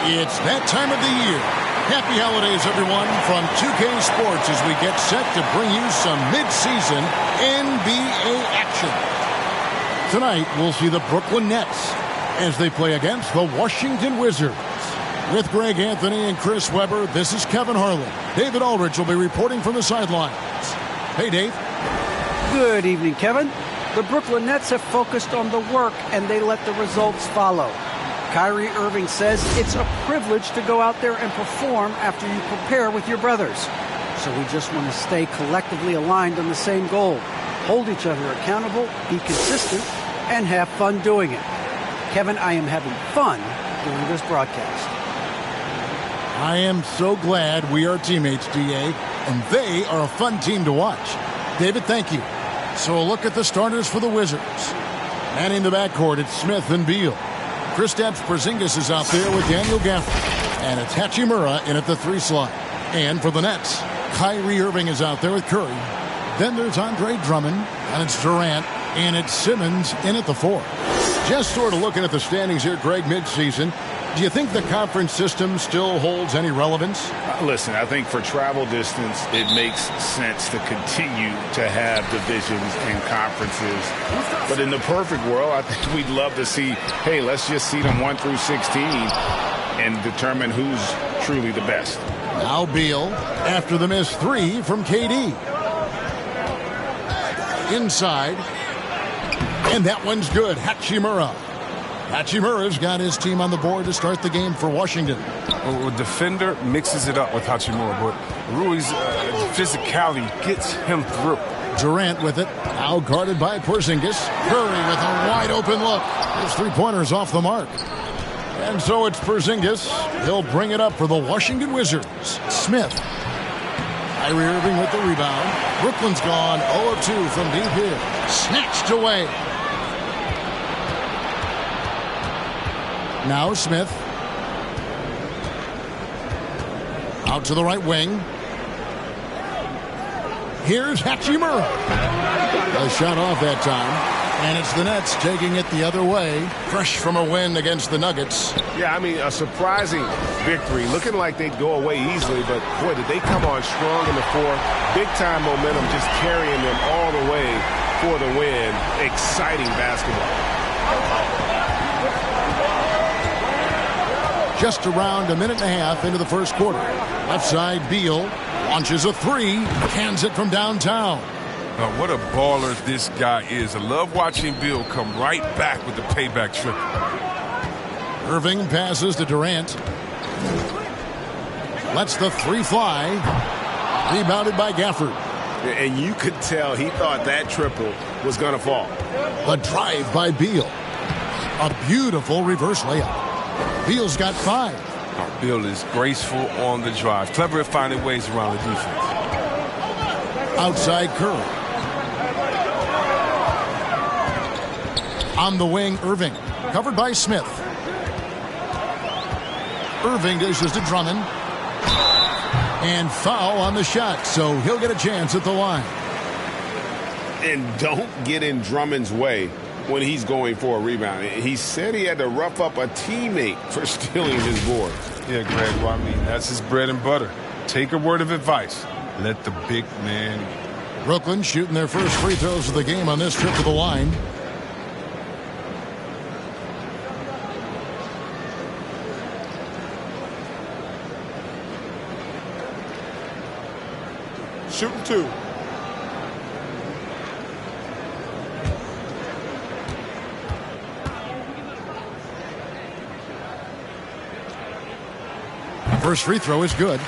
It's that time of the year. Happy holidays, everyone, from 2K Sports as we get set to bring you some mid-season NBA action. Tonight, we'll see the Brooklyn Nets as they play against the Washington Wizards. With Greg Anthony and Chris Webber, this is Kevin Harlan. David Aldridge will be reporting from the sidelines. Hey, Dave. Good evening, Kevin. The Brooklyn Nets have focused on the work, and they let the results follow. Kyrie Irving says it's a privilege to go out there and perform after you prepare with your brothers. So we just want to stay collectively aligned on the same goal. Hold each other accountable, be consistent, and have fun doing it. Kevin, I am having fun doing this broadcast. I am so glad we are teammates, DA, and they are a fun team to watch. David, thank you. So a look at the starters for the Wizards. Manning the backcourt, it's Smith and Beal. Kristaps Porzingis is out there with Daniel Gafford. And it's Hachimura in at the 3 slot. And for the Nets, Kyrie Irving is out there with Curry. Then there's Andre Drummond, and it's Durant, and it's Simmons in at the 4. Just sort of looking at the standings here, Greg, midseason. Do you think the conference system still holds any relevance? Listen, I think for travel distance, it makes sense to continue to have divisions and conferences. But in the perfect world, I think we'd love to see, hey, let's just see them 1 through 16 and determine who's truly the best. Now Beal after the missed 3 from KD. Inside. And that one's good. Hachimura. Hachimura's got his team on the board to start the game for Washington. Well, defender mixes it up with Hachimura, but Rui's physicality gets him through. Durant with it. Now guarded by Porzingis. Curry with a wide-open look. His three-pointer's off the mark. And so it's Porzingis. He'll bring it up for the Washington Wizards. Smith. Kyrie Irving with the rebound. Brooklyn's gone 0 of 2 from deep here. Snatched away. Now Smith. Out to the right wing. Here's Hachimura. A shot off that time. And it's the Nets taking it the other way. Fresh from a win against the Nuggets. Yeah, I mean, a surprising victory. Looking like they'd go away easily, but boy, did they come on strong in the 4th. Big-time momentum just carrying them all the way for the win. Exciting basketball. Just around a minute and a half into the first quarter. Left side, Beal launches a 3, cans it from downtown. What a baller this guy is. I love watching Beal come right back with the payback triple. Irving passes to Durant. Lets the 3 fly. Rebounded by Gafford. And you could tell he thought that triple was going to fall. A drive by Beal. A beautiful reverse layup. Beal's got 5. Beal is graceful on the drive. Clever at finding ways around the defense. Outside Curry. On the wing, Irving. Covered by Smith. Irving dishes to Drummond. And foul on the shot, so he'll get a chance at the line. And don't get in Drummond's way when he's going for a rebound. He said he had to rough up a teammate for stealing his board. Yeah, Greg, well, I mean, that's his bread and butter. Take a word of advice. Let the big man. Brooklyn shooting their first free throws of the game on this trip to the line. Shooting 2. First free throw is good.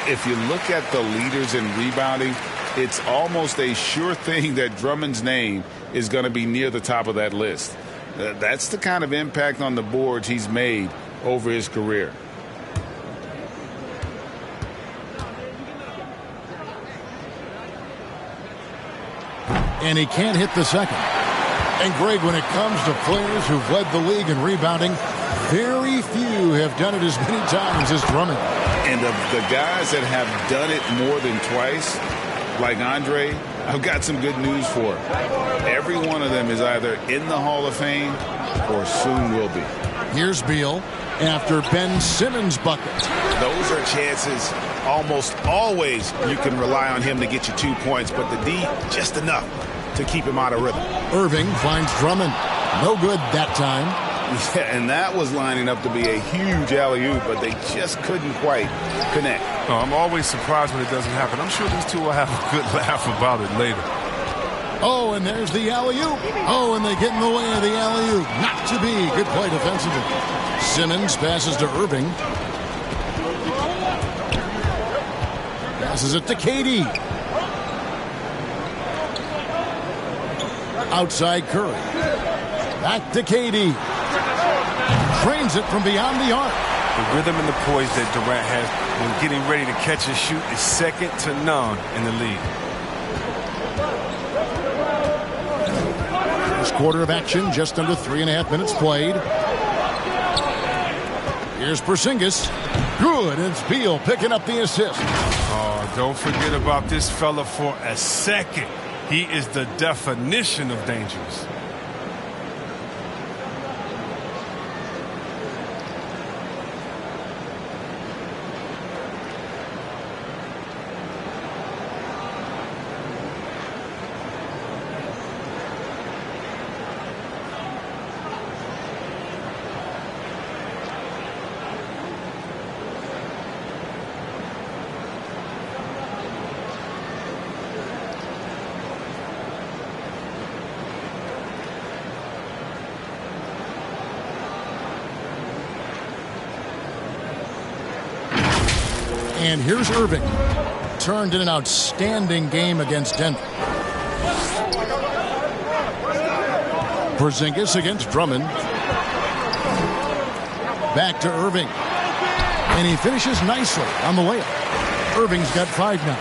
If you look at the leaders in rebounding, it's almost a sure thing that Drummond's name is going to be near the top of that list. That's the kind of impact on the boards he's made over his career. And he can't hit the second. And Greg, when it comes to players who've led the league in rebounding, very few have done it as many times as Drummond. And the guys that have done it more than twice, like Andre, I've got some good news for him. Every one of them is either in the Hall of Fame or soon will be. Here's Beal after Ben Simmons' bucket. Those are chances almost always you can rely on him to get you 2 points, but the D just enough to keep him out of rhythm. Irving finds Drummond. No good that time. Yeah, and that was lining up to be a huge alley-oop, but they just couldn't quite connect. Oh, I'm always surprised when it doesn't happen. I'm sure these two will have a good laugh about it later. Oh, and there's the alley-oop. Oh, and they get in the way of the alley-oop. Not to be. Good play defensively. Simmons passes to Irving. Passes it to Katie. Outside Curry. Back to Katie. Drains it from beyond the arc. The rhythm and the poise that Durant has when getting ready to catch and shoot is second to none in the league. First quarter of action, just under 3.5 minutes played. Here's Porzingis. Good. It's Beal picking up the assist. Oh, don't forget about this fella for a second. He is the definition of dangerous. And here's Irving. Turned in an outstanding game against Denver. Porzingis against Drummond. Back to Irving. And he finishes nicely on the layup. Irving's got 5 now.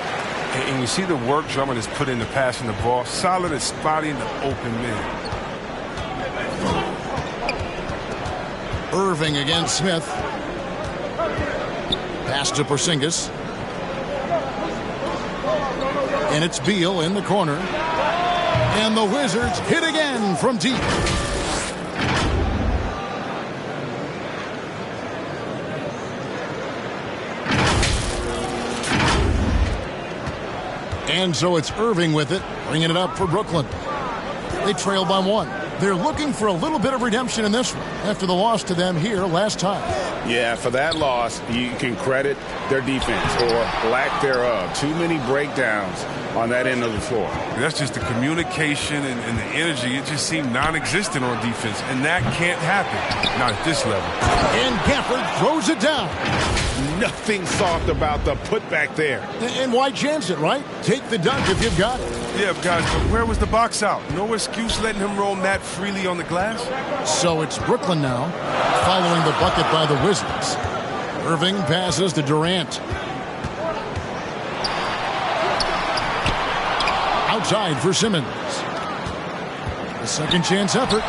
And you see the work Drummond has put into passing the ball. Solid at spotting the open man. Irving against Smith. Pass to Porzingis. And it's Beal in the corner. And the Wizards hit again from deep. And so it's Irving with it, bringing it up for Brooklyn. They trail by 1. They're looking for a little bit of redemption in this one after the loss to them here last time. Yeah, for that loss, you can credit their defense or lack thereof. Too many breakdowns on that end of the floor. That's just the communication and the energy. It just seemed non-existent on defense, and that can't happen. Not at this level. And Gafford throws it down. Nothing soft about the putback there. And why chance it, right? Take the dunk if you've got it. Yeah, guys, but where was the box out? No excuse letting him roll that freely on the glass? So it's Brooklyn now, following the bucket by the Wizards. Irving passes to Durant. Outside for Simmons. A second chance effort.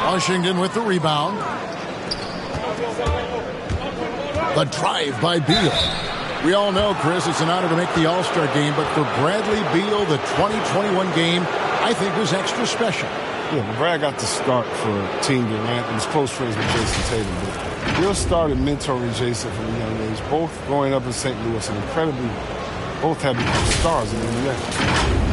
Washington with the rebound. The drive by Beal. We all know, Chris, it's an honor to make the All-Star game, but for Bradley Beal, the 2021 game, I think was extra special. Yeah, Brad got to start for Team Durant and was close friends with Jason Tatum. But Beal started mentoring Jason from a young age, both growing up in St. Louis and incredibly, both have become stars in the NBA.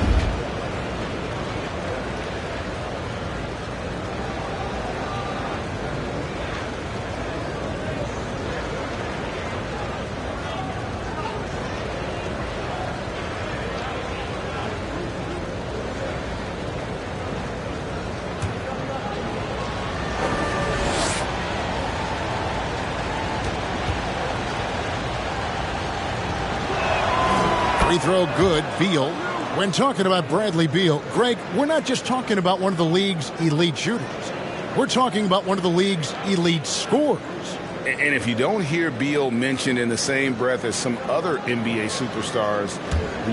Free throw good, Beal. When talking about Bradley Beal, Greg, we're not just talking about one of the league's elite shooters. We're talking about one of the league's elite scorers. And if you don't hear Beal mentioned in the same breath as some other NBA superstars,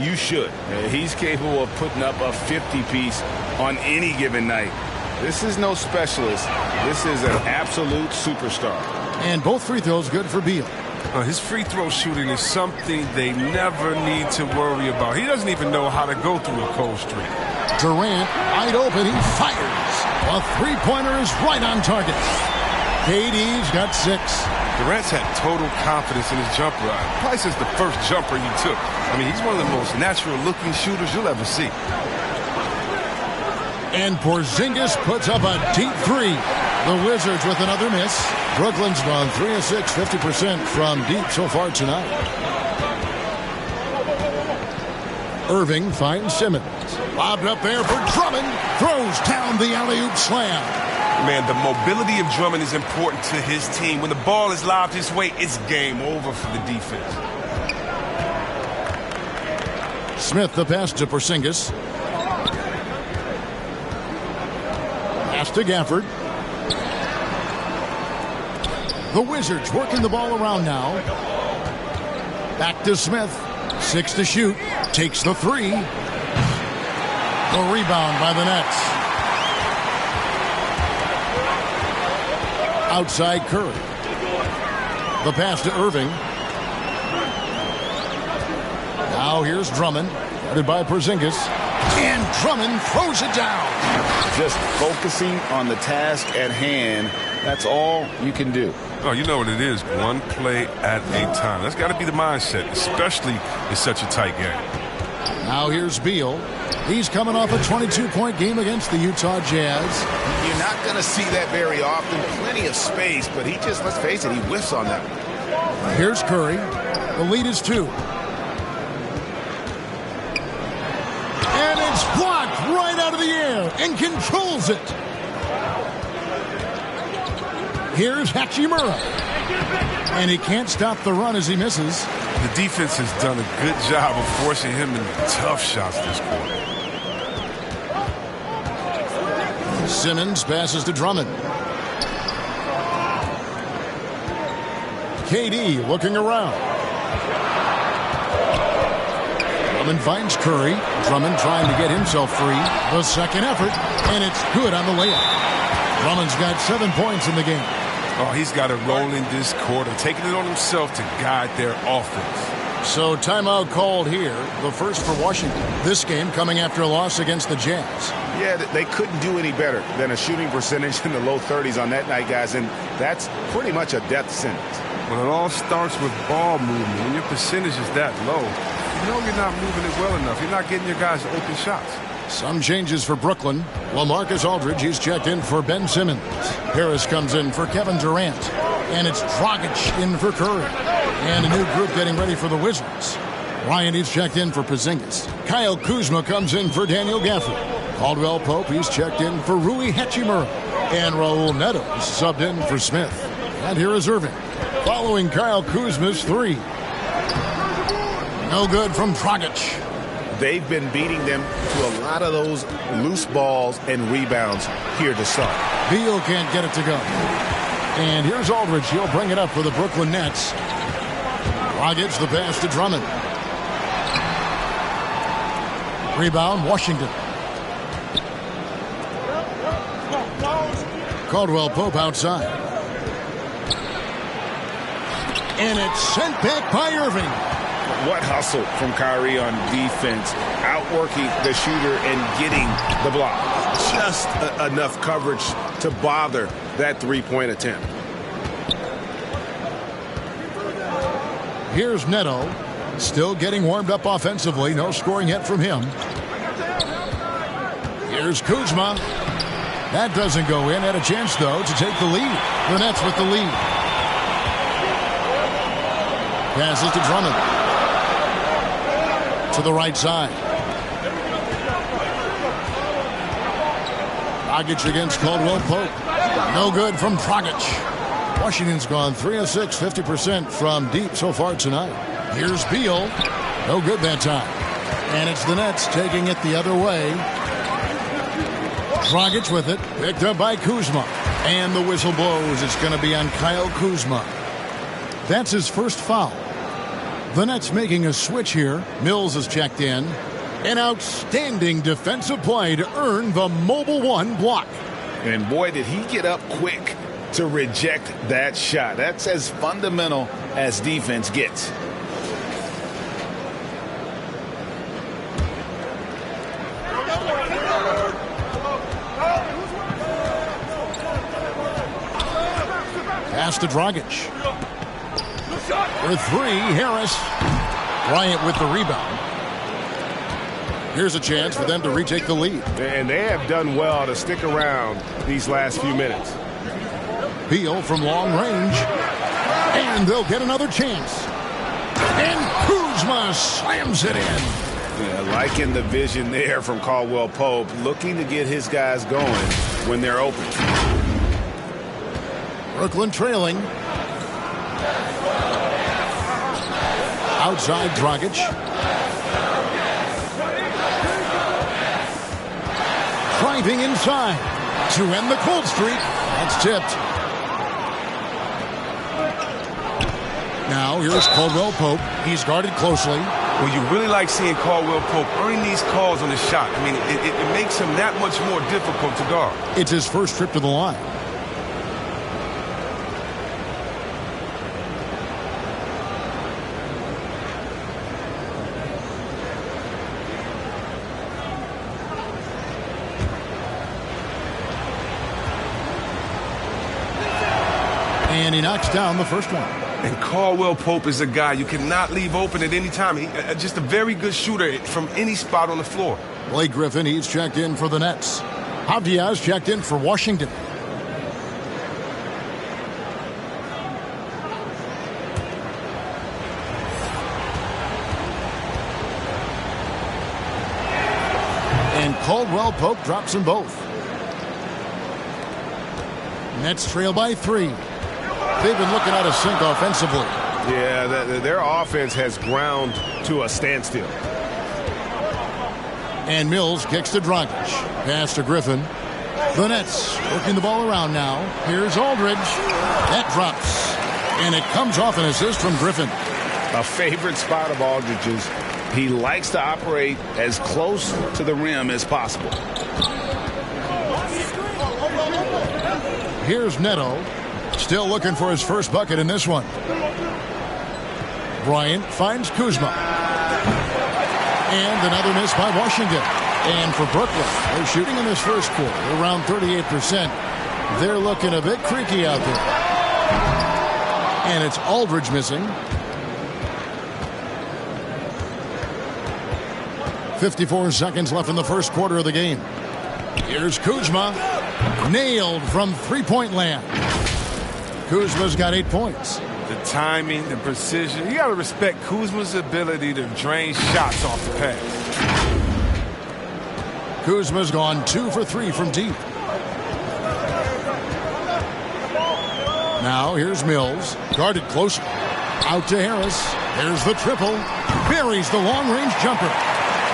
you should. He's capable of putting up a 50-piece on any given night. This is no specialist. This is an absolute superstar. And both free throws good for Beal. His free throw shooting is something they never need to worry about. He doesn't even know how to go through a cold streak. Durant, wide open, he fires. A three-pointer is right on target. KD's got 6. Durant's had total confidence in his jumper. Probably since the first jumper he took. I mean, he's one of the most natural-looking shooters you'll ever see. And Porzingis puts up a deep 3. The Wizards with another miss. Brooklyn's gone 3 of 6, 50% from deep so far tonight. Irving finds Simmons. Lobbed up there for Drummond. Throws down the alley-oop slam. Man, the mobility of Drummond is important to his team. When the ball is lobbed his way, it's game over for the defense. Smith the pass to Porzingis. Pass to Gafford. The Wizards working the ball around now. Back to Smith. 6 to shoot. Takes the 3. The rebound by the Nets. Outside Curry. The pass to Irving. Now here's Drummond. Guarded by Porzingis. And Drummond throws it down. Just focusing on the task at hand. That's all you can do. Oh, you know what it is. One play at a time. That's got to be the mindset, especially in such a tight game. Now here's Beal. He's coming off a 22-point game against the Utah Jazz. You're not going to see that very often. Plenty of space, but he just, let's face it, he whiffs on that. Here's Curry. The lead is 2. And it's blocked right out of the air and controls it. Here's Hachimura. And he can't stop the run as he misses. The defense has done a good job of forcing him into tough shots this quarter. Simmons passes to Drummond. KD looking around. Drummond finds Curry. Drummond trying to get himself free. The second effort, and it's good on the layup. Drummond's got 7 points in the game. Oh, he's got to roll in this quarter, taking it on himself to guide their offense. So timeout called here, the first for Washington. This game coming after a loss against the Jazz. Yeah, they couldn't do any better than a shooting percentage in the low 30s on that night, guys, and that's pretty much a death sentence. Well, it all starts with ball movement. When your percentage is that low, you know you're not moving it well enough. You're not getting your guys open shots. Some changes for Brooklyn. LaMarcus Aldridge, he's checked in for Ben Simmons. Harris comes in for Kevin Durant. And it's Dragic in for Curry. And a new group getting ready for the Wizards. Ryan, he's checked in for Porzingis. Kyle Kuzma comes in for Daniel Gafford. Caldwell Pope, he's checked in for Rui Hachimura. And Raul Neto is subbed in for Smith. And here is Irving, following Kyle Kuzma's 3. No good from Dragic. They've been beating them to a lot of those loose balls and rebounds here to start. Beal can't get it to go. And here's Aldridge. He'll bring it up for the Brooklyn Nets. Dragic the pass to Drummond. Rebound, Washington. Caldwell Pope outside. And it's sent back by Irving. What hustle from Kyrie on defense, outworking the shooter and getting the block. Just enough coverage to bother that three-point attempt. Here's Neto, still getting warmed up offensively. No scoring yet from him. Here's Kuzma. That doesn't go in. Had a chance, though, to take the lead. The Nets with the lead. Passes to Drummond. To the right side. Dragic against Caldwell Pope. No good from Dragic. Washington's gone 3 of 6, 50% from deep so far tonight. Here's Beal. No good that time. And it's the Nets taking it the other way. Dragic with it. Picked up by Kuzma. And the whistle blows. It's going to be on Kyle Kuzma. That's his first foul. The Nets making a switch here. Mills is checked in. An outstanding defensive play to earn the Mobile One block. And boy, did he get up quick to reject that shot. That's as fundamental as defense gets. Pass to Dragic. For three, Harris. Bryant with the rebound. Here's a chance for them to retake the lead. And they have done well to stick around these last few minutes. Beal from long range. And they'll get another chance. And Kuzma slams it in. Yeah, liking the vision there from Caldwell Pope, looking to get his guys going when they're open. Brooklyn trailing. Outside Dragic. Driving inside to end the cold streak. That's tipped. Now here's Caldwell Pope. He's guarded closely. Well, you really like seeing Caldwell Pope earning these calls on the shot. I mean, it makes him that much more difficult to guard. It's his first trip to the line. And he knocks down the first one. And Caldwell Pope is a guy you cannot leave open at any time. Just a very good shooter from any spot on the floor. Blake Griffin, he's checked in for the Nets. Diaz checked in for Washington. And Caldwell Pope drops them both. Nets trail by 3. They've been looking out of sync offensively. Yeah, their offense has ground to a standstill. And Mills kicks to Dragic. Pass to Griffin. The Nets working the ball around now. Here's Aldridge. That drops. And it comes off an assist from Griffin. A favorite spot of Aldridge's. He likes to operate as close to the rim as possible. Here's Neto. Still looking for his first bucket in this one. Bryant finds Kuzma. And another miss by Washington. And for Brooklyn, they're shooting in this first quarter around 38%. They're looking a bit creaky out there. And it's Aldridge missing. 54 seconds left in the first quarter of the game. Here's Kuzma. Nailed from three-point land. Kuzma's got 8 points. The timing, the precision. You got to respect Kuzma's ability to drain shots off the pass. Kuzma's gone 2 for 3 from deep. Now here's Mills. Guarded close. Out to Harris. There's the triple. Buries the long-range jumper.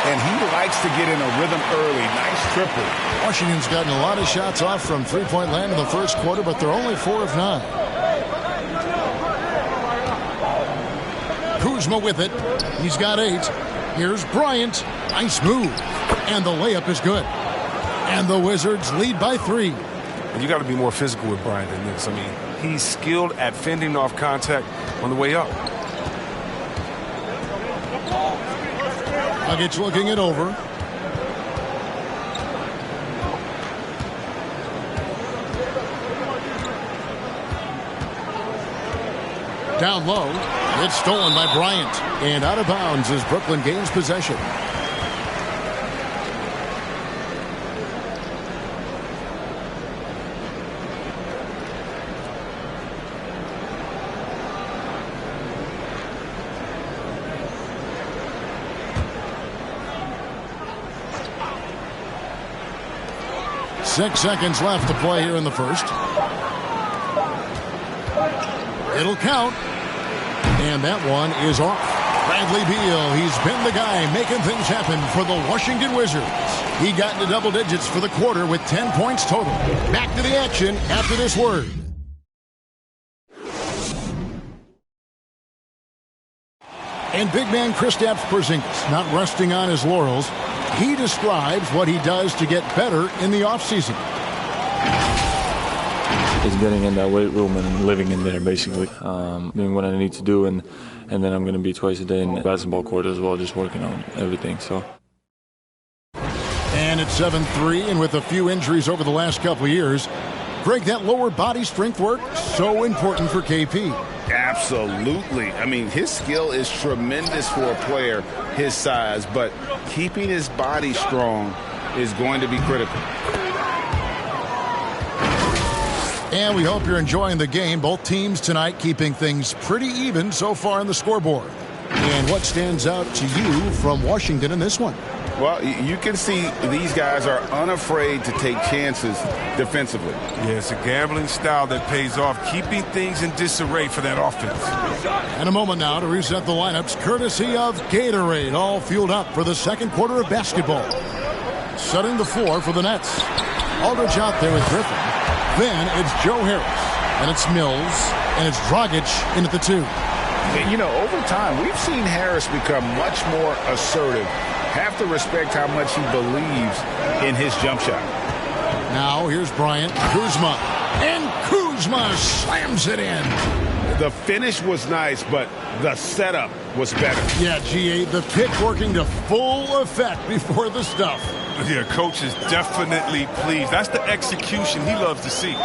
And he likes to get in a rhythm early. Nice triple. Washington's gotten a lot of shots off from three-point land in the first quarter, but they're only 4 of 9. Kuzma with it. He's got 8. Here's Bryant. Nice move. And the layup is good. And the Wizards lead by 3. And you got to be more physical with Bryant than this. I mean, he's skilled at fending off contact on the way up. Nuggets looking it over. Down low. It's stolen by Bryant. And out of bounds as Brooklyn gains possession. Six seconds left to play here in the first. It'll count. And that one is off. Bradley Beal, he's been the guy making things happen for the Washington Wizards. He got into double digits for the quarter with 10 points total. Back to the action after this word. And big man Kristaps Porzingis, not resting on his laurels. He describes what he does to get better in the offseason. It's getting in that weight room and living in there, basically. Doing what I need to do, and then I'm going to be twice a day in the basketball court as well, just working on everything. So. And it's 7-3, and with a few injuries over the last couple of years, Greg, that lower body strength work, so important for KP. Absolutely. I mean, his skill is tremendous for a player his size, but keeping his body strong is going to be critical. And we hope you're enjoying the game. Both teams tonight keeping things pretty even so far on the scoreboard. And what stands out to you from Washington in this one? Well, you can see these guys are unafraid to take chances defensively. Yeah, it's a gambling style that pays off, keeping things in disarray for that offense. And a moment now to reset the lineups, courtesy of Gatorade, all fueled up for the second quarter of basketball. Setting the floor for the Nets. Aldridge out there with Griffin. Then it's Joe Harris, and it's Mills, and it's Dragic in at the 2. You know, over time, we've seen Harris become much more assertive. Have to respect how much he believes in his jump shot. Now here's Bryant, Kuzma, and Kuzma slams it in. The finish was nice, but the setup was better. Yeah, GA, the pick working to full effect before the stuff. Yeah, coach is definitely pleased. That's the execution he loves to see.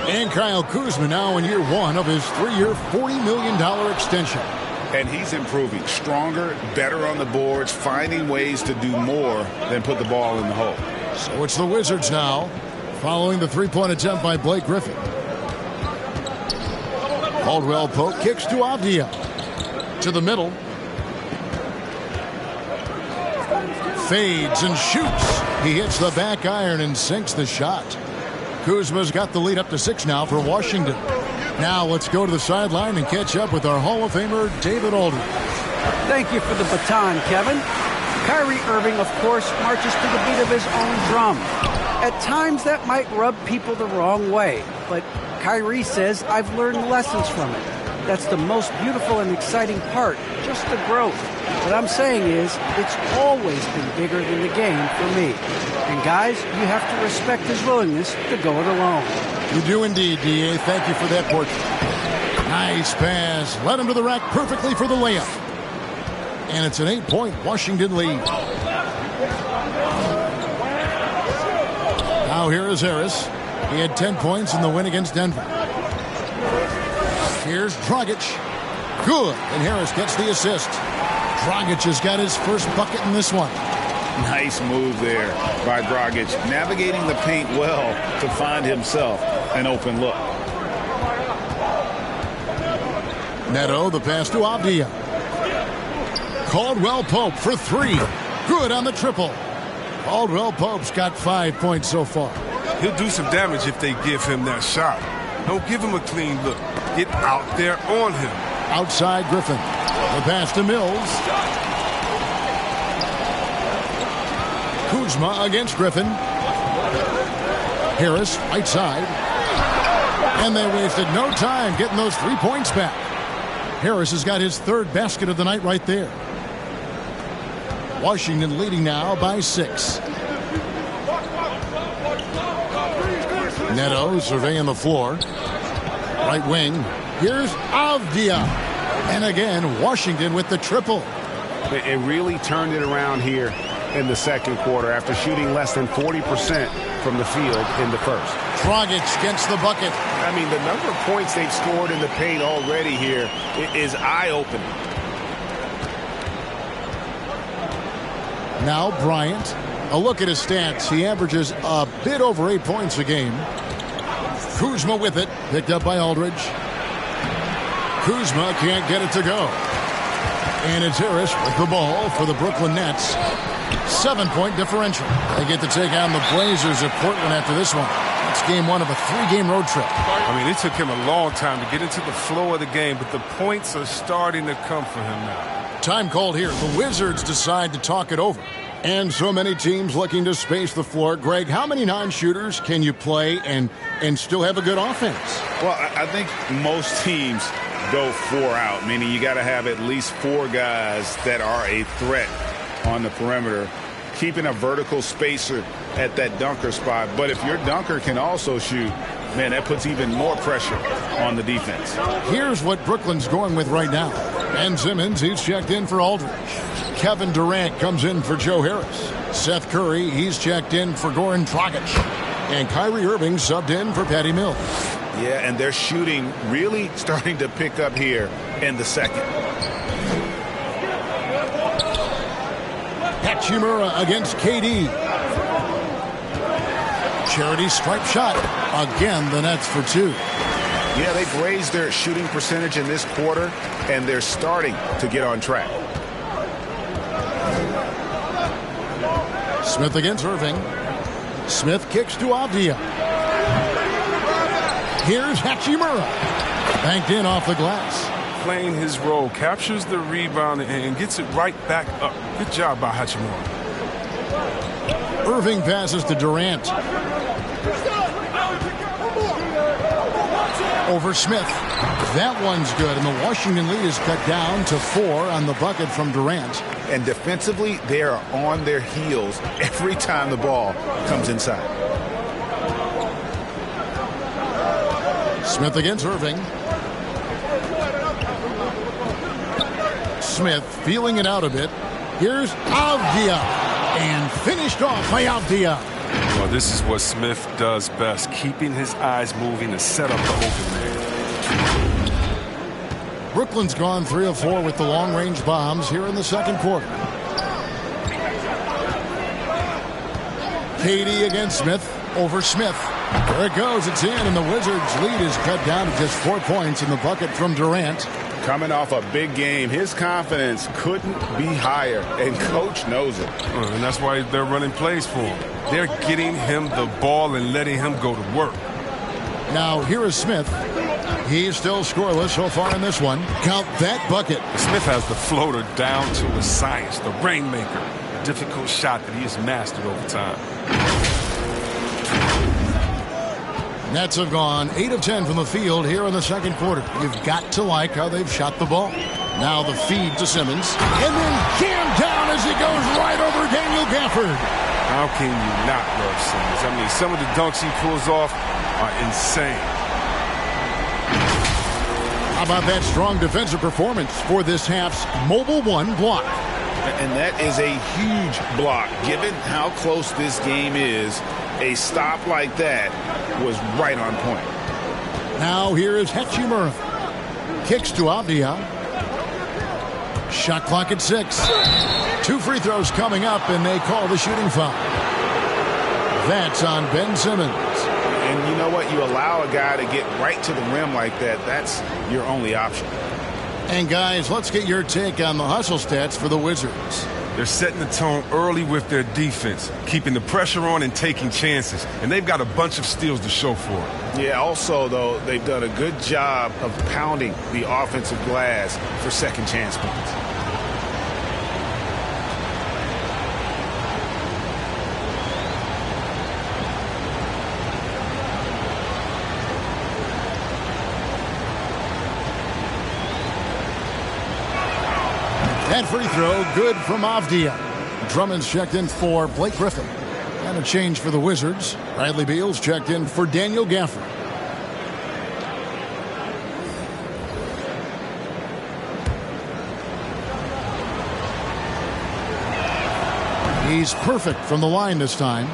And Kyle Kuzma now in year 1 of his 3-year, $40 million extension. And he's improving. Stronger, better on the boards, finding ways to do more than put the ball in the hole. So it's the Wizards now, following the three-point attempt by Blake Griffin. Caldwell Pope kicks to Avdia. To the middle. Fades and shoots. He hits the back iron and sinks the shot. Kuzma's got the lead up to 6 now for Washington. Now let's go to the sideline and catch up with our Hall of Famer, David Aldridge. Thank you for the baton, Kevin. Kyrie Irving, of course, marches to the beat of his own drum. At times that might rub people the wrong way, but Kyrie says, I've learned lessons from it. That's the most beautiful and exciting part, just the growth. What I'm saying is, it's always been bigger than the game for me. And guys, you have to respect his willingness to go it alone. You do indeed, D.A. Thank you for that portrait. Nice pass. Led him to the rack perfectly for the layup. And it's an 8-point Washington lead. Now here is Harris. He had 10 points in the win against Denver. Here's Dragic. Good. And Harris gets the assist. Dragic has got his first bucket in this one. Nice move there by Dragic, navigating the paint well to find himself an open look. Neto, the pass to Avdia. Caldwell Pope for 3. Good on the triple. Caldwell Pope's got 5 points so far. He'll do some damage if they give him that shot. Don't give him a clean look. Get out there on him. Outside Griffin. The pass to Mills. Kuzma against Griffin. Harris, right side. And they wasted no time getting those 3 points back. Harris has got his 3rd basket of the night right there. Washington leading now by 6. Neto surveying the floor. Right wing. Here's Avdia. And again, Washington with the triple. It really turned it around here in the second quarter after shooting less than 40% from the field in the first. Dragic gets the bucket. I mean, the number of points they've scored in the paint already here is eye-opening. Now Bryant. A look at his stats. He averages a bit over 8 points a game. Kuzma with it. Picked up by Aldridge. Kuzma can't get it to go. And it's Harris with the ball for the Brooklyn Nets. 7-point differential. They get to take on the Blazers at Portland after this one. It's game 1 of a 3-game road trip. I mean, it took him a long time to get into the flow of the game, but the points are starting to come for him now. Time called here. The Wizards decide to talk it over. And so many teams looking to space the floor. Greg, how many non-shooters can you play and still have a good offense? Well, I think most teams go 4 out, meaning you got to have at least 4 guys that are a threat on the perimeter, keeping a vertical spacer at that dunker spot. But if your dunker can also shoot, man, that puts even more pressure on the defense. Here's what Brooklyn's going with right now. Ben Simmons, he's checked in for Aldridge. Kevin Durant comes in for Joe Harris. Seth Curry, he's checked in for Goran Dragic. And Kyrie Irving subbed in for Patty Mills. Yeah, and their shooting really starting to pick up here in the second. Hachimura against KD. Charity stripe shot. Again, the Nets for 2. Yeah, they've raised their shooting percentage in this quarter, and they're starting to get on track. Smith against Irving. Smith kicks to Avdia. Here's Hachimura. Banked in off the glass. Playing his role, captures the rebound and gets it right back up. Good job by Hachimura. Irving passes to Durant. Over Smith. That one's good, and the Washington lead is cut down to 4 on the bucket from Durant. And defensively, they are on their heels every time the ball comes inside. Smith against Irving. Smith feeling it out a bit. Here's Avdia. And finished off by Avdia. Well, this is what Smith does best, keeping his eyes moving to set up the open man. Brooklyn's gone 3 of 4 with the long-range bombs here in the second quarter. KD against Smith. Over Smith. There it goes. It's in, and the Wizards' lead is cut down to just 4 points in the bucket from Durant. Coming off a big game, his confidence couldn't be higher, and Coach knows it. And that's why they're running plays for him. They're getting him the ball and letting him go to work. Now, here is Smith. He's still scoreless so far in this one. Count that bucket. Smith has the floater down to a science, the rainmaker. A difficult shot that he has mastered over time. Nets have gone 8 of 10 from the field here in the second quarter. You've got to like how they've shot the ball. Now the feed to Simmons. And then jammed down as he goes right over Daniel Gafford. How can you not love Simmons? I mean, some of the dunks he pulls off are insane. How about that strong defensive performance for this half's Mobile 1 block? And that is a huge block. Given how close this game is, a stop like that was right on point. Now here is Hachimura. Kicks to Avdia. Shot clock at 6. 2 free throws coming up, and they call the shooting foul. That's on Ben Simmons. And you know what? You allow a guy to get right to the rim like that. That's your only option. And guys, let's get your take on the hustle stats for the Wizards. They're setting the tone early with their defense, keeping the pressure on and taking chances. And they've got a bunch of steals to show for it. Yeah, also, though, they've done a good job of pounding the offensive glass for second chance points. That free throw, good from Avdia. Drummond's checked in for Blake Griffin. And a change for the Wizards. Bradley Beal's checked in for Daniel Gafford. He's perfect from the line this time.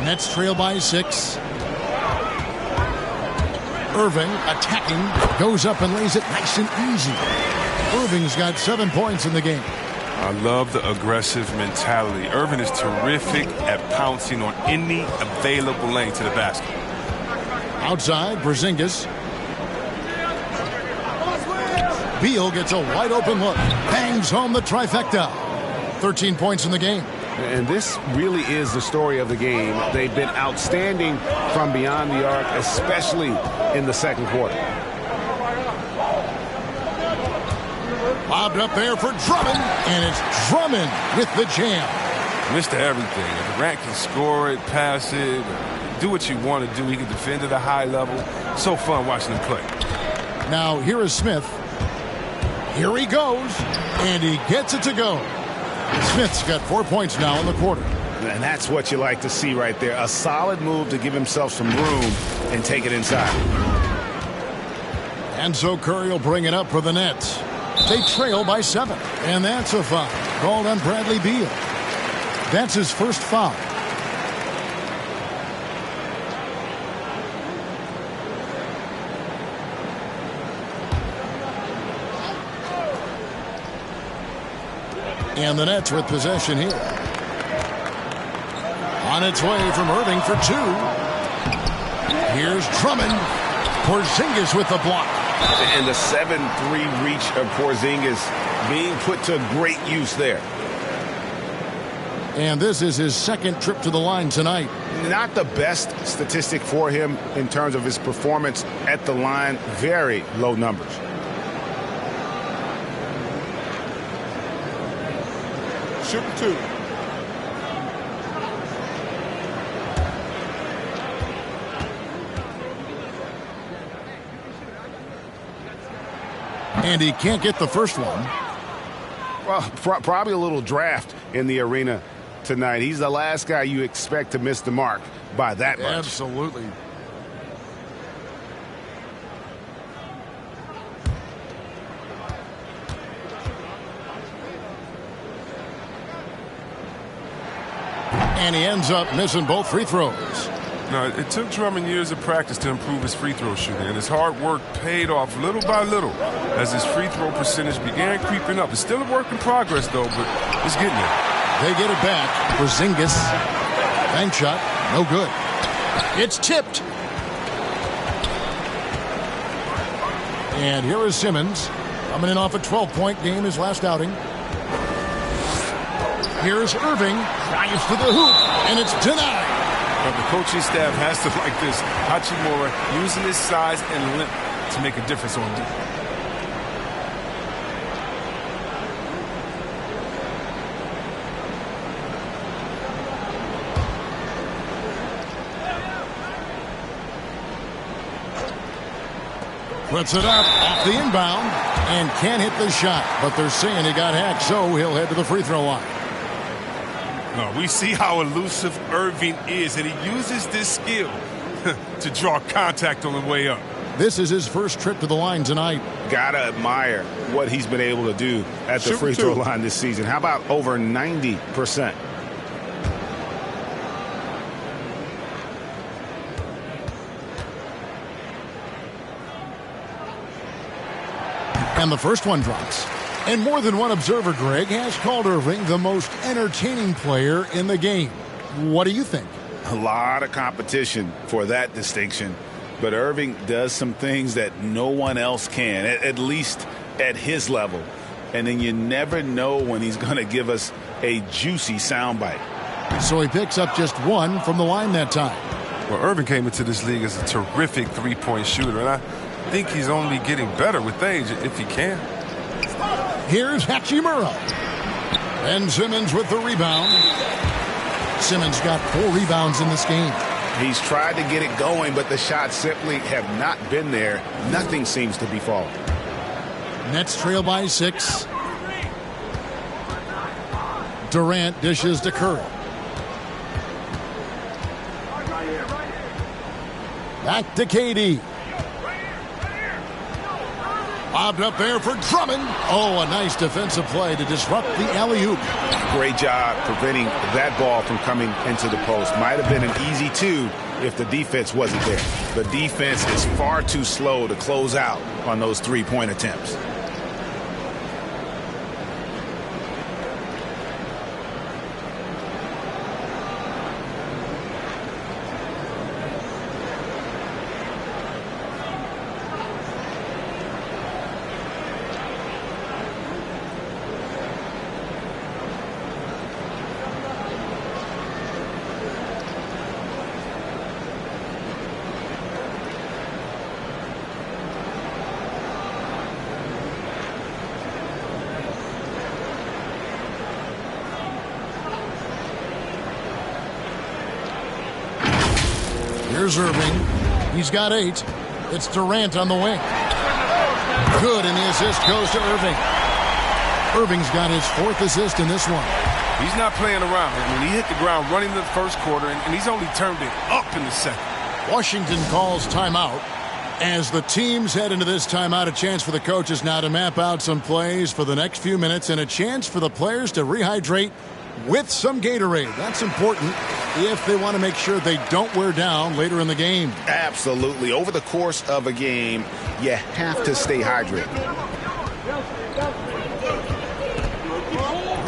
Nets trail by 6. Irving attacking, goes up and lays it nice and easy. Irving's got 7 points in the game. I love the aggressive mentality. Irving is terrific at pouncing on any available lane to the basket. Outside, Porzingis. Beal gets a wide open look. Bangs home the trifecta. 13 points in the game. And this really is the story of the game. They've been outstanding from beyond the arc, especially in the second quarter. Lobbed up there for Drummond, and it's Drummond with the jam. Mr. Everything. If Durant can score it, pass it, do what you want to do. He can defend at a high level. So fun watching him play. Now here is Smith. Here he goes, and he gets it to go. Smith's got 4 points now in the quarter. And that's what you like to see right there. A solid move to give himself some room and take it inside. And so Curry will bring it up for the Nets. They trail by 7. And that's a foul called on Bradley Beal. That's his first foul. And the Nets with possession here. On its way from Irving for two. Here's Drummond. Porzingis with the block. And the 7-3 reach of Porzingis being put to great use there. And this is his second trip to the line tonight. Not the best statistic for him in terms of his performance at the line. Very low numbers. Shooting two. And he can't get the first one. Well, probably a little draft in the arena tonight. He's the last guy you expect to miss the mark by that much. Absolutely. And he ends up missing both free throws. Now, it took Drummond years of practice to improve his free throw shooting, and his hard work paid off little by little as his free throw percentage began creeping up. It's still a work in progress, though, but it's getting there. They get it back. Porzingis. Bank shot. No good. It's tipped. And here is Simmons. Coming in off a 12-point game, his last outing. Here's Irving. Drives to the hoop. And it's denied. But the coaching staff has to like this. Hachimura using his size and length to make a difference on defense. Puts it up off the inbound and can't hit the shot. But they're saying he got hacked, so he'll head to the free throw line. We see how elusive Irving is, and he uses this skill to draw contact on the way up. This is his first trip to the line tonight. Gotta admire what he's been able to do at the free throw line this season. How about over 90%? And the first one drops. And more than one observer, Greg, has called Irving the most entertaining player in the game. What do you think? A lot of competition for that distinction. But Irving does some things that no one else can, at least at his level. And then you never know when he's going to give us a juicy soundbite. So he picks up just one from the line that time. Well, Irving came into this league as a terrific three-point shooter, and I think he's only getting better with age if he can. Here's Hachimura. And Simmons with the rebound. Simmons got 4 rebounds in this game. He's tried to get it going, but the shots simply have not been there. Nothing seems to be falling. Nets trail by 6. Durant dishes to Curry. Back to KD. Bobbed up there for Drummond. Oh, a nice defensive play to disrupt the alley-oop. Great job preventing that ball from coming into the post. Might have been an easy 2 if the defense wasn't there. The defense is far too slow to close out on those three-point attempts. Here's Irving. He's got 8. It's Durant on the wing. Good, and the assist goes to Irving. Irving's got his 4th assist in this one. He's not playing around. I mean, he hit the ground running the first quarter, and he's only turned it up in the second. Washington calls timeout. As the teams head into this timeout, a chance for the coaches now to map out some plays for the next few minutes and a chance for the players to rehydrate with some Gatorade. That's important if they want to make sure they don't wear down later in the game. Absolutely. Over the course of a game, you have to stay hydrated.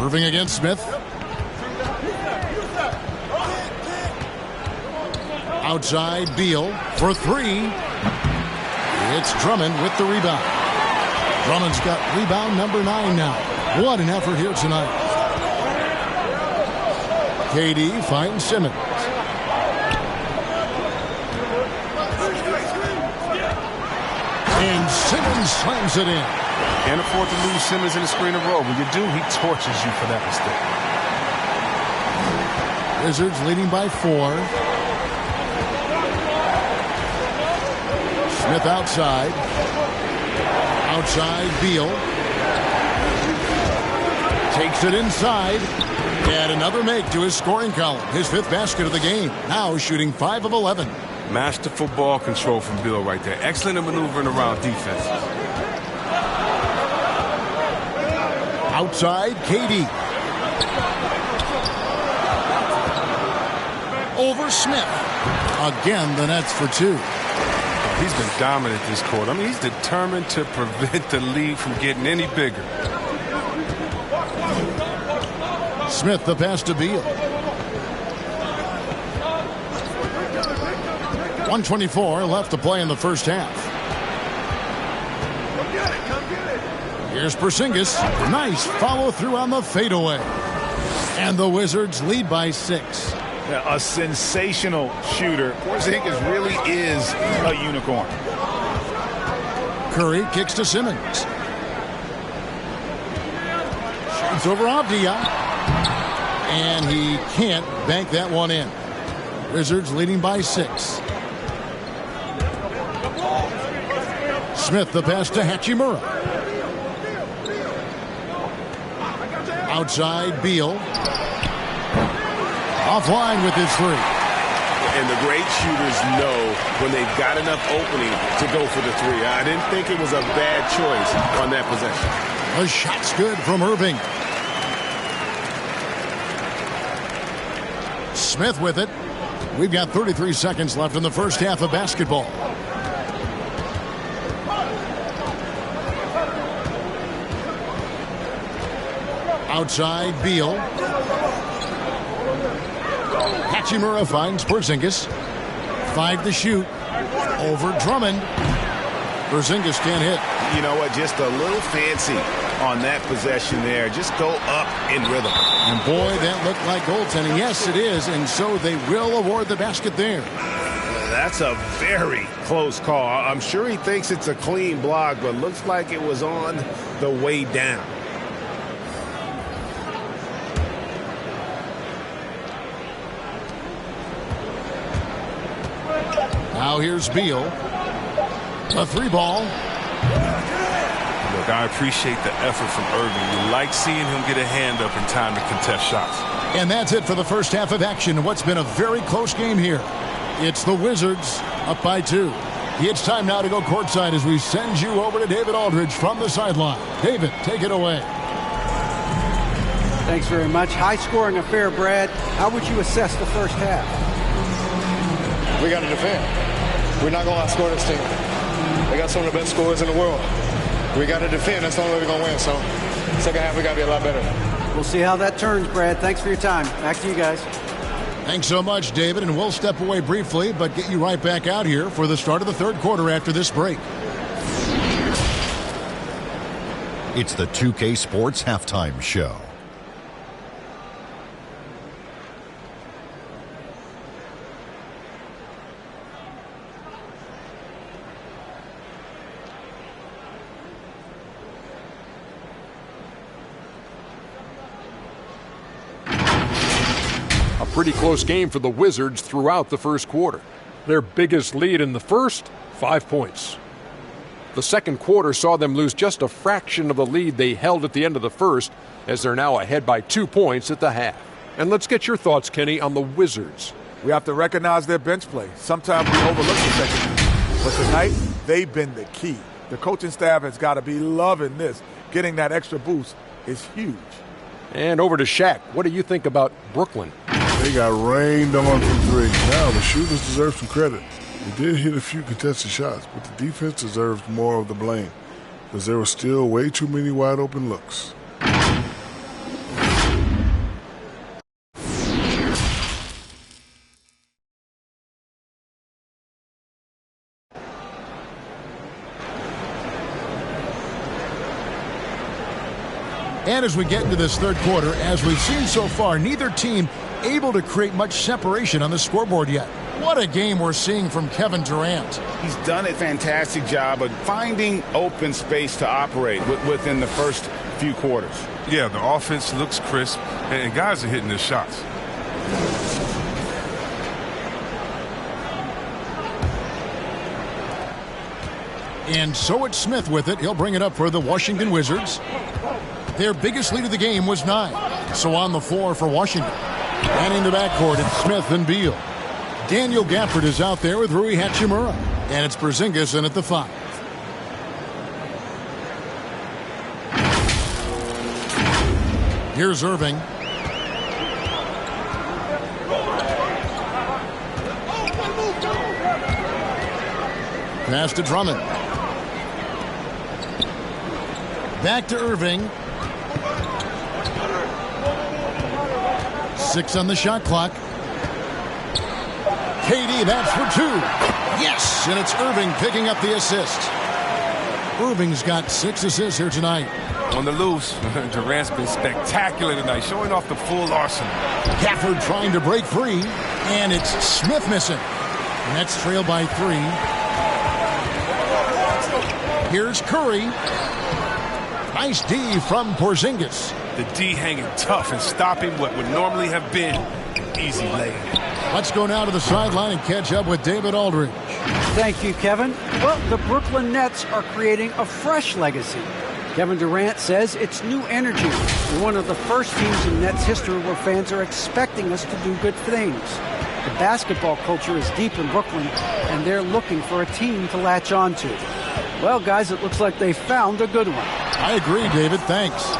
Irving against Smith. Outside Beal for three. It's Drummond with the rebound. Drummond's got rebound number 9 now. What an effort here tonight. KD finds Simmons. And Simmons slams it in. Can't afford to lose Simmons in the screen and roll. When you do, he torches you for that mistake. Wizards leading by 4. Smith outside. Outside Beal. Takes it inside. And another make to his scoring column. His 5th basket of the game. Now shooting 5 of 11. Masterful ball control from Beal right there. Excellent at maneuvering around defenses. Outside KD. Over Smith. Again, the Nets for 2. He's been dominant this quarter. I mean, he's determined to prevent the lead from getting any bigger. Smith the pass to Beal. 1:24 left to play in the first half. Here's Porzingis. Nice follow through on the fadeaway. And the Wizards lead by 6. A sensational shooter. Porzingis really is a unicorn. Curry kicks to Simmons. Shoots over Avdia. And he can't bank that one in. Wizards leading by 6. Smith the pass to Hachimura. Outside Beal. Offline with his 3. And the great shooters know when they've got enough opening to go for the 3. I didn't think it was a bad choice on that possession. The shot's good from Irving. Smith with it. We've got 33 seconds left in the first half of basketball. Outside Beal. Hachimura finds Porzingis. 5 to shoot. Over Drummond. Porzingis can't hit. You know what? Just a little fancy on that possession there. Just go up in rhythm. And boy, that looked like goaltending. Yes, it is. And so they will award the basket there. That's a very close call. I'm sure he thinks it's a clean block, but looks like it was on the way down. Now here's Beal. A 3 ball. Look, I appreciate the effort from Irving. You like seeing him get a hand up in time to contest shots. And that's it for the first half of action. What's been a very close game here. It's the Wizards up by 2. It's time now to go courtside as we send you over to David Aldridge from the sideline. David, take it away. Thanks very much. High-scoring affair, Brad. How would you assess the first half? We got to defend. We're not going to outscore this team. They got some of the best scorers in the world. We got to defend. That's the only way we're going to win. So, second half, we got to be a lot better. We'll see how that turns, Brad. Thanks for your time. Back to you guys. Thanks so much, David. And we'll step away briefly, but get you right back out here for the start of the third quarter after this break. It's the 2K Sports Halftime Show. Pretty close game for the Wizards throughout the first quarter. Their biggest lead in the first, 5 points. The second quarter saw them lose just a fraction of the lead they held at the end of the first, as they're now ahead by 2 points at the half. And let's get your thoughts, Kenny, on the Wizards. We have to recognize their bench play. Sometimes we overlook the second half. But tonight, they've been the key. The coaching staff has got to be loving this. Getting that extra boost is huge. And over to Shaq. What do you think about Brooklyn? They got rained on from 3. Now the shooters deserve some credit. They did hit a few contested shots, but the defense deserves more of the blame because there were still way too many wide open looks. And as we get into this third quarter, as we've seen so far, neither team able to create much separation on the scoreboard yet. What a game we're seeing from Kevin Durant. He's done a fantastic job of finding open space to operate within the first few quarters. Yeah, the offense looks crisp, and guys are hitting their shots. And so it's Smith with it. He'll bring it up for the Washington Wizards. Their biggest lead of the game was 9. So on the floor for Washington. And in the backcourt, it's Smith and Beal. Daniel Gafford is out there with Rui Hachimura. And it's Porzingis in at the 5. Here's Irving. Pass to Drummond. Back to Irving. 6 on the shot clock. KD, that's for 2. Yes, and it's Irving picking up the assist. Irving's got 6 assists here tonight. On the loose, Durant's been spectacular tonight, showing off the full arsenal. Gafford trying to break free, and it's Smith missing. Nets trail by 3. Here's Curry. Nice D from Porzingis. The D hanging tough and stopping what would normally have been an easy layup. Let's go now to the sideline and catch up with David Aldridge. Thank you, Kevin. Well, the Brooklyn Nets are creating a fresh legacy. Kevin Durant says it's new energy. We're one of the first teams in Nets history where fans are expecting us to do good things. The basketball culture is deep in Brooklyn, and they're looking for a team to latch on to. Well, guys, it looks like they found a good one. I agree, David. Thanks.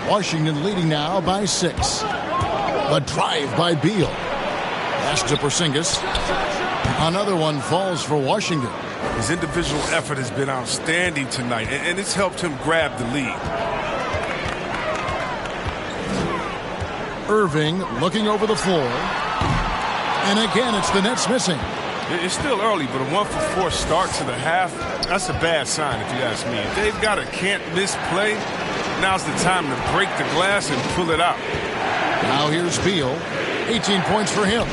Washington leading now by 6. A drive by Beal. Pass to Porzingis. Another one falls for Washington. His individual effort has been outstanding tonight, and it's helped him grab the lead. Irving looking over the floor. And again, it's the Nets missing. It's still early, but a 1-for-4 start to the half, that's a bad sign if you ask me. If they've got a can't-miss play, now's the time to break the glass and pull it out. Now here's Beal. 18 points for him.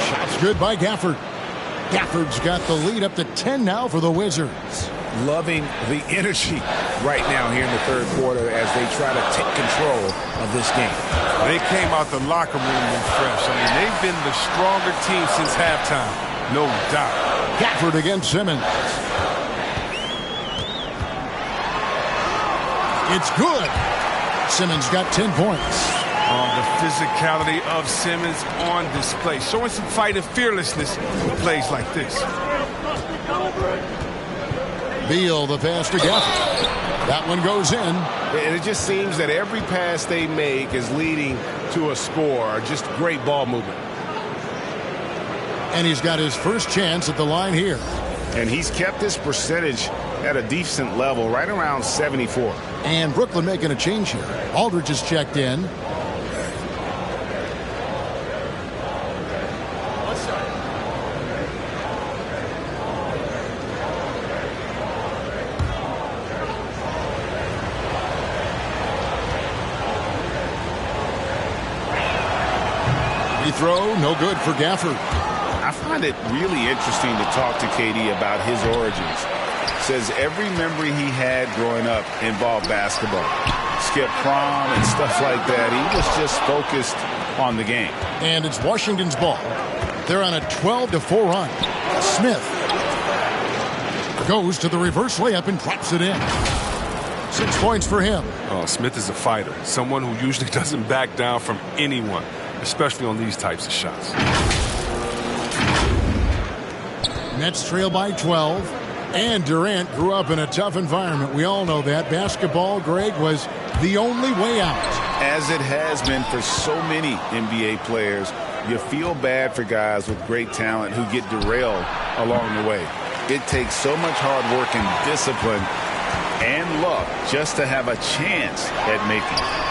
Shots good by Gafford. Gafford's got the lead up to 10 now for the Wizards. Loving the energy right now here in the third quarter as they try to take control of this game. They came out the locker room refreshed. I mean, they've been the stronger team since halftime, no doubt. Gafford against Simmons. It's good. Simmons got 10 points. The physicality of Simmons on display, showing some fight and fearlessness with plays like this. Beal, the pass to Gafford. That one goes in. And it just seems that every pass they make is leading to a score. Just great ball movement. And he's got his first chance at the line here. And he's kept his percentage at a decent level, right around 74. And Brooklyn making a change here. Aldridge is checked in. Throw, no good for Gafford. I find it really interesting to talk to KD about his origins. Says every memory he had growing up involved basketball. Skip prom and stuff like that. He was just focused on the game. And it's Washington's ball. They're on a 12-4 run. Smith goes to the reverse layup and drops it in. 6 points for him. Oh, Smith is a fighter. Someone who usually doesn't back down from anyone, especially on these types of shots. Nets trail by 12. And Durant grew up in a tough environment. We all know that. Basketball, Greg, was the only way out. As it has been for so many NBA players, you feel bad for guys with great talent who get derailed along the way. It takes so much hard work and discipline and luck just to have a chance at making it.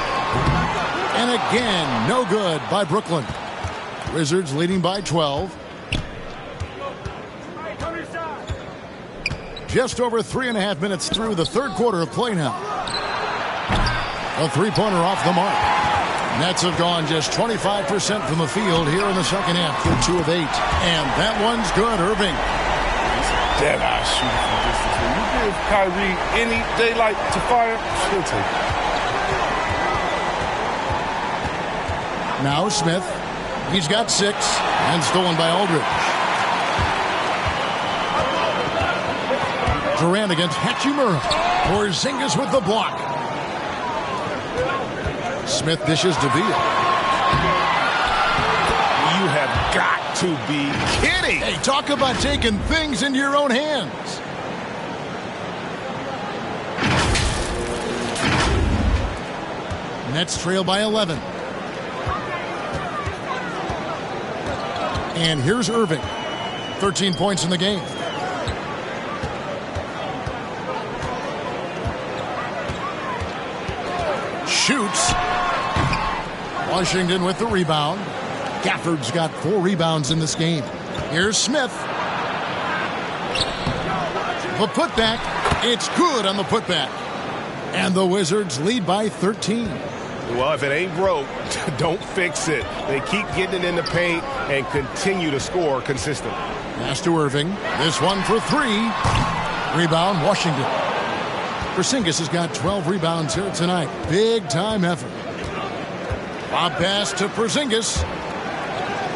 And again, no good by Brooklyn. Wizards leading by 12. Just over 3.5 minutes through the third quarter of play now. A three-pointer off the mark. Nets have gone just 25% from the field here in the second half. They're 2 of 8. And that one's good, Irving. Dead-eye shooter from distance. When you give Kyrie any daylight to fire, she'll take it. Now Smith. He's got 6 and stolen by Aldridge. Durant against Hachimura. Porzingis with the block. Smith dishes to Beal. You have got to be kidding. Hey, talk about taking things into your own hands. Nets trail by 11. And here's Irving. 13 points in the game. Shoots. Washington with the rebound. Gafford's got 4 rebounds in this game. Here's Smith. The putback. It's good on the putback. And the Wizards lead by 13. Well, if it ain't broke, don't fix it. They keep getting it in the paint and continue to score consistently. Pass to Irving. This one for 3. Rebound, Washington. Porzingis has got 12 rebounds here tonight. Big time effort. Bob pass to Porzingis.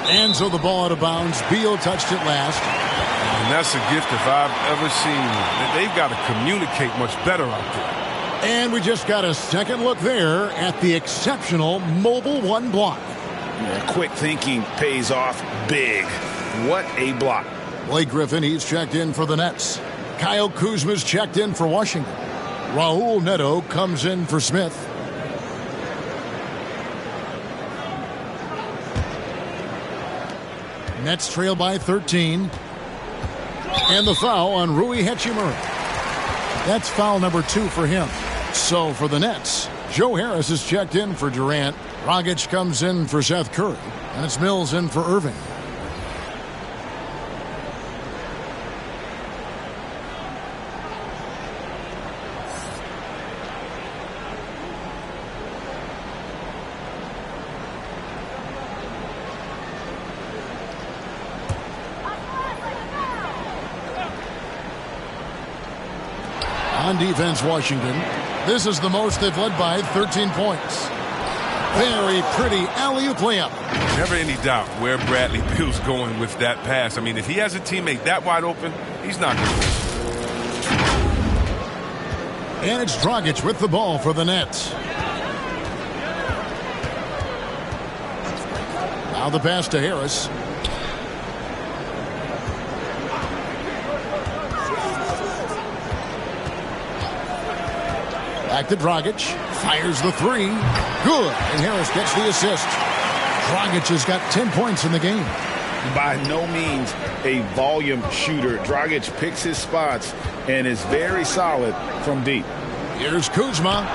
And so the ball out of bounds. Beal touched it last. And that's a gift if I've ever seen them. They've got to communicate much better out there. And we just got a second look there at the exceptional mobile 1 block. Yeah, quick thinking pays off big. What a block. Blake Griffin, he's checked in for the Nets. Kyle Kuzma's checked in for Washington. Raul Neto comes in for Smith. Nets trail by 13. And the foul on Rui Hachimura. That's foul number 2 for him. So for the Nets, Joe Harris is checked in for Durant. Dragic comes in for Seth Curry. And it's Mills in for Irving. On defense, Washington. This is the most they've led by 13 points. Very pretty alley-oop layup. Never any doubt where Bradley Beal's going with that pass. I mean, if he has a teammate that wide open, he's not going to miss. And it's Dragic with the ball for the Nets. Now the pass to Harris. Back to Dragic. Fires the 3. Good. And Harris gets the assist. Dragic has got 10 points in the game. By no means a volume shooter. Dragic picks his spots and is very solid from deep. Here's Kuzma.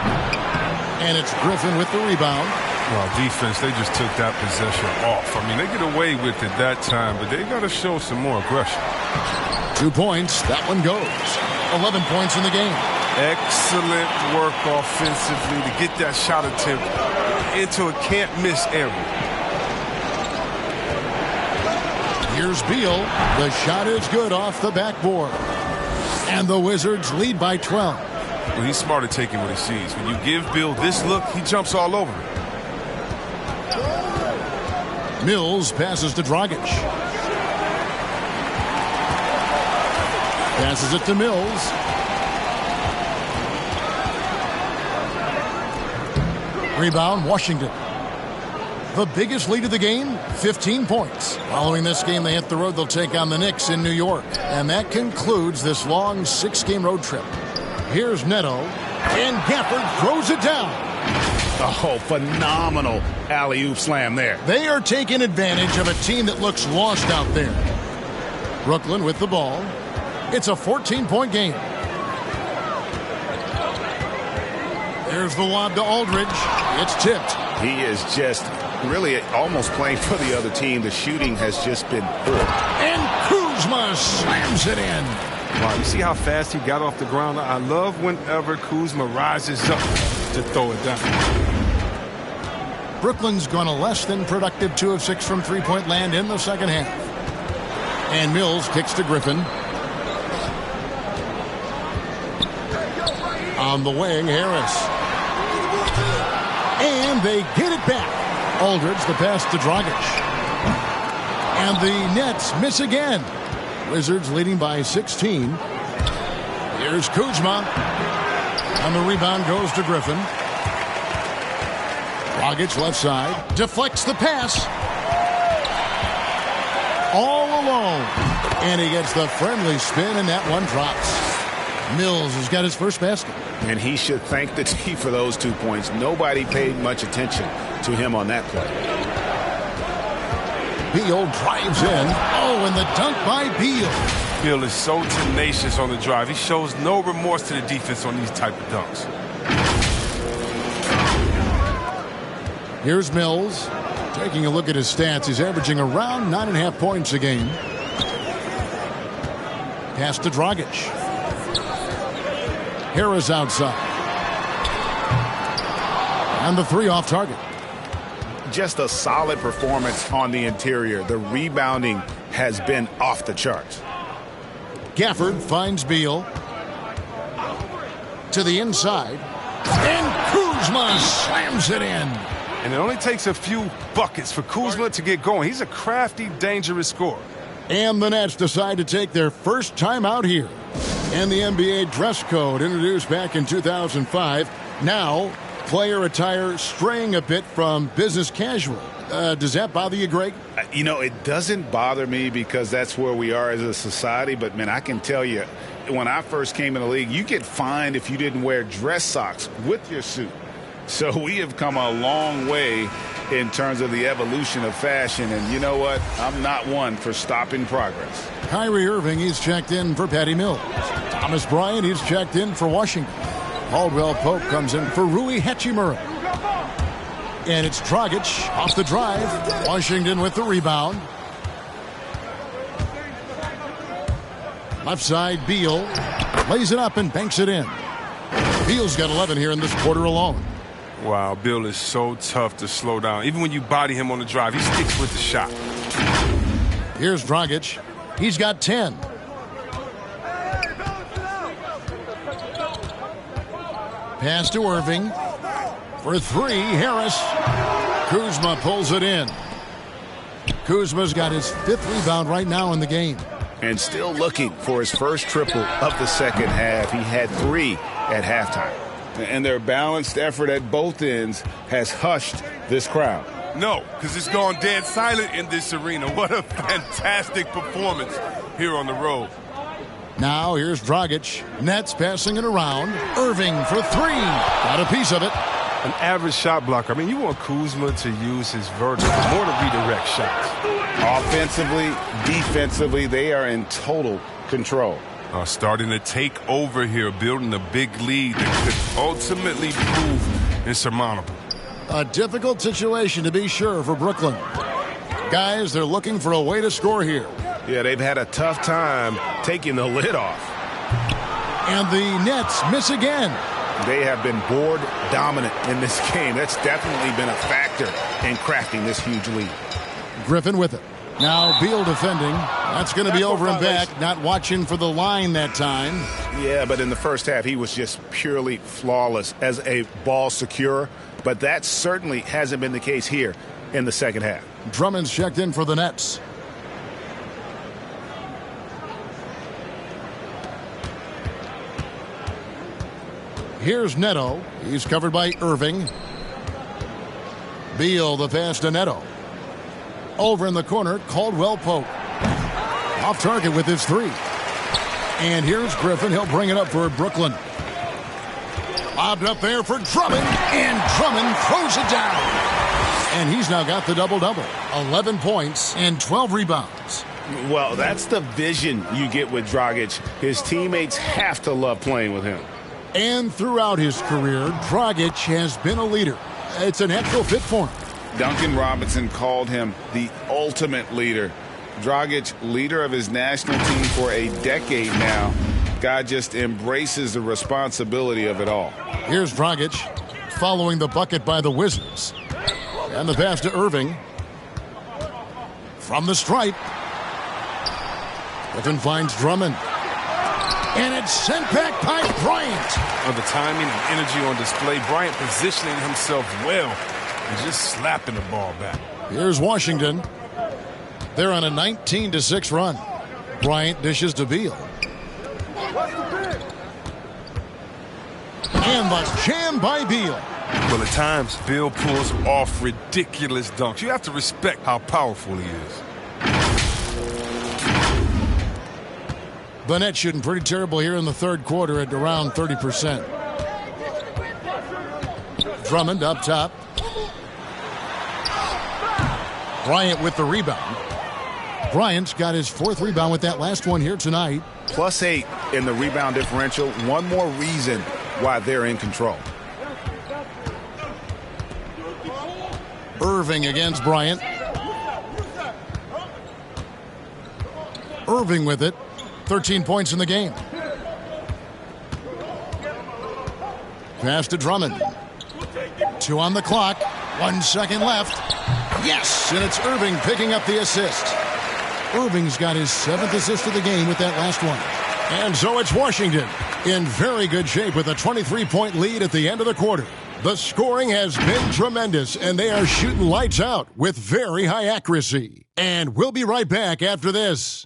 And it's Griffin with the rebound. Well, defense, they just took that possession off. I mean, they get away with it that time, but they got to show some more aggression. 2 points. That one goes. 11 points in the game. Excellent work offensively to get that shot attempt into a can't-miss area. Here's Beal. The shot is good off the backboard. And the Wizards lead by 12. Well, he's smart at taking what he sees. When you give Beal this look, he jumps all over it. Mills passes to Dragic. Passes it to Mills. Rebound, Washington. The biggest lead of the game, 15 points. Following this game, they hit the road. They'll take on the Knicks in New York. And that concludes this long 6-game road trip. Here's Neto. And Gafford throws it down. Oh, phenomenal alley-oop slam there. They are taking advantage of a team that looks lost out there. Brooklyn with the ball. It's a 14-point game. There's the lob to Aldridge. It's tipped. He is just really almost playing for the other team. The shooting has just been poor. And Kuzma slams it in. Wow, you see how fast he got off the ground? I love whenever Kuzma rises up to throw it down. Brooklyn's gone a less than productive 2 of 6 from three-point land in the second half. And Mills kicks to Griffin. On the wing, Harris. And they get it back. Aldridge, the pass to Dragic. And the Nets miss again. Wizards leading by 16. Here's Kuzma. And the rebound goes to Griffin. Dragic left side. Deflects the pass. All alone. And he gets the friendly spin, and that one drops. Mills has got his first basket. And he should thank the team for those 2 points. Nobody paid much attention to him on that play. Beal drives in. Oh, and the dunk by Beal. Beal is so tenacious on the drive. He shows no remorse to the defense on these type of dunks. Here's Mills. Taking a look at his stats, he's averaging around 9.5 points a game. Pass to Dragic. Harris outside. And the three off target. Just a solid performance on the interior. The rebounding has been off the charts. Gafford finds Beal. To the inside. And Kuzma slams it in. And it only takes a few buckets for Kuzma to get going. He's a crafty, dangerous scorer. And the Nets decide to take their first timeout here. And the NBA dress code introduced back in 2005. Now, player attire straying a bit from business casual. Does that bother you, Greg? You know, it doesn't bother me because that's where we are as a society. But, man, I can tell you, when I first came in the league, you get fined if you didn't wear dress socks with your suit. So we have come a long way in terms of the evolution of fashion. And you know what? I'm not one for stopping progress. Kyrie Irving, he's checked in for Patty Mills. Thomas Bryant, he's checked in for Washington. Caldwell Pope comes in for Rui Hachimura. And it's Dragic off the drive. Washington with the rebound. Left side, Beal. Lays it up and banks it in. Beal's got 11 here in this quarter alone. Wow, Beal is so tough to slow down. Even when you body him on the drive, he sticks with the shot. Here's Dragic. He's got 10. Pass to Irving. For three, Harris. Kuzma pulls it in. Kuzma's got his 5th rebound right now in the game. And still looking for his first triple of the second half. He had 3 at halftime. And their balanced effort at both ends has hushed this crowd. No, because it's gone dead silent in this arena. What a fantastic performance here on the road. Now here's Dragic. Nets passing it around. Irving for 3. Got a piece of it. An average shot blocker. I mean, you want Kuzma to use his vertical more to redirect shots. Offensively, defensively, they are in total control. Starting to take over here, building a big lead that could ultimately prove insurmountable. A difficult situation to be sure for Brooklyn. Guys, they're looking for a way to score here. Yeah, they've had a tough time taking the lid off. And the Nets miss again. They have been board dominant in this game. That's definitely been a factor in crafting this huge lead. Griffin with it. Now Beal defending. That's going to be over and back. Not watching for the line that time. Yeah, but in the first half, he was just purely flawless as a ball securer. But that certainly hasn't been the case here in the second half. Drummond's checked in for the Nets. Here's Neto. He's covered by Irving. Beal, the pass to Neto. Over in the corner, Caldwell Pope. Off target with his 3. And here's Griffin. He'll bring it up for Brooklyn. Lobbed up there for Drummond. And Drummond throws it down. And he's now got the double-double. 11 points and 12 rebounds. Well, that's the vision you get with Dragic. His teammates have to love playing with him. And throughout his career, Dragic has been a leader. It's a natural fit for him. Duncan Robinson called him the ultimate leader. Dragic, leader of his national team for a decade now, Guy just embraces the responsibility of it all. Here's Dragic following the bucket by the Wizards. And the pass to Irving. From the stripe. Griffin finds Drummond. And it's sent back by Bryant. The timing and energy on display. Bryant positioning himself well and just slapping the ball back. Here's Washington. They're on a 19-6 run. Bryant dishes to Beal. And the jam by Beal. Well, at times, Beal pulls off ridiculous dunks. You have to respect how powerful he is. The Nets shooting pretty terrible here in the third quarter at around 30%. Drummond up top. Bryant with the rebound. Bryant's got his fourth rebound with that last one here tonight. +8 in the rebound differential. One more reason why they're in control. Irving against Bryant. Irving with it. 13 points in the game. Pass to Drummond. 2 on the clock. 1 second left. Yes! And it's Irving picking up the assist. Irving's got his 7th assist of the game with that last one. And so it's Washington in very good shape with a 23-point lead at the end of the quarter. The scoring has been tremendous, and they are shooting lights out with very high accuracy. And we'll be right back after this.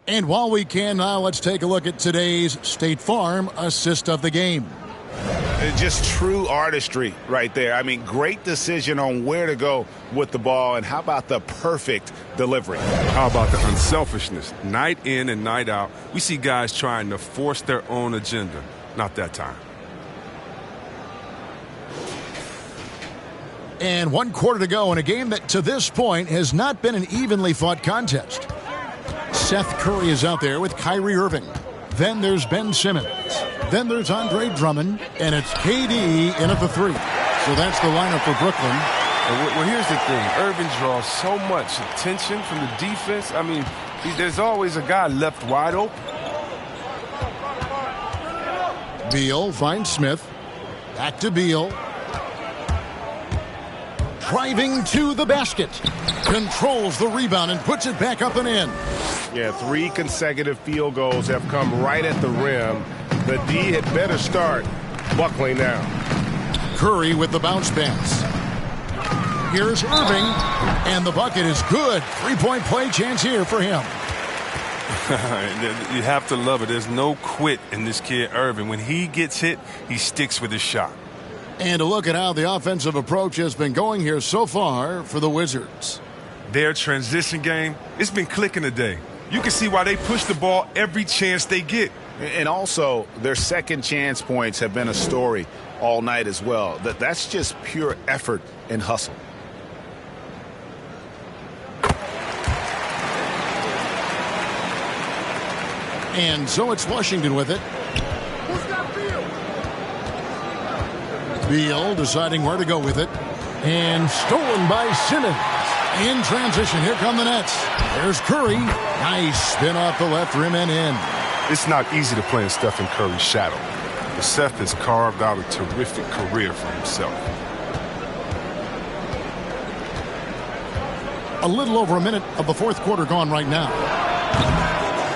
And while we can now, let's take a look at today's State Farm assist of the game. It's just true artistry right there. I mean, great decision on where to go with the ball, and how about the perfect delivery? How about the unselfishness? Night in and night out, we see guys trying to force their own agenda. Not that time. And 1 quarter to go in a game that to this point has not been an evenly fought contest. Seth Curry is out there with Kyrie Irving. Then there's Ben Simmons. Then there's Andre Drummond. And it's KD in at the 3. So that's the lineup for Brooklyn. Well, here's the thing. Irving draws so much attention from the defense. I mean, there's always a guy left wide open. Beal finds Smith. Back to Beal. Driving to the basket. Controls the rebound and puts it back up and in. Yeah, 3 consecutive field goals have come right at the rim. The D had better start buckling now. Curry with the bounce pass. Here's Irving, and the bucket is good. 3-point play chance here for him. You have to love it. There's no quit in this kid, Irving. When he gets hit, he sticks with his shot. And a look at how the offensive approach has been going here so far for the Wizards. Their transition game, it's been clicking today. You can see why they push the ball every chance they get. And also, their second chance points have been a story all night as well. That's just pure effort and hustle. And so it's Washington with it. Beal deciding where to go with it. And stolen by Simmons. In transition, here come the Nets. There's Curry. Nice spin off the left rim and in. It's not easy to play in Stephen Curry's shadow. But Seth has carved out a terrific career for himself. A little over a minute of the fourth quarter gone right now.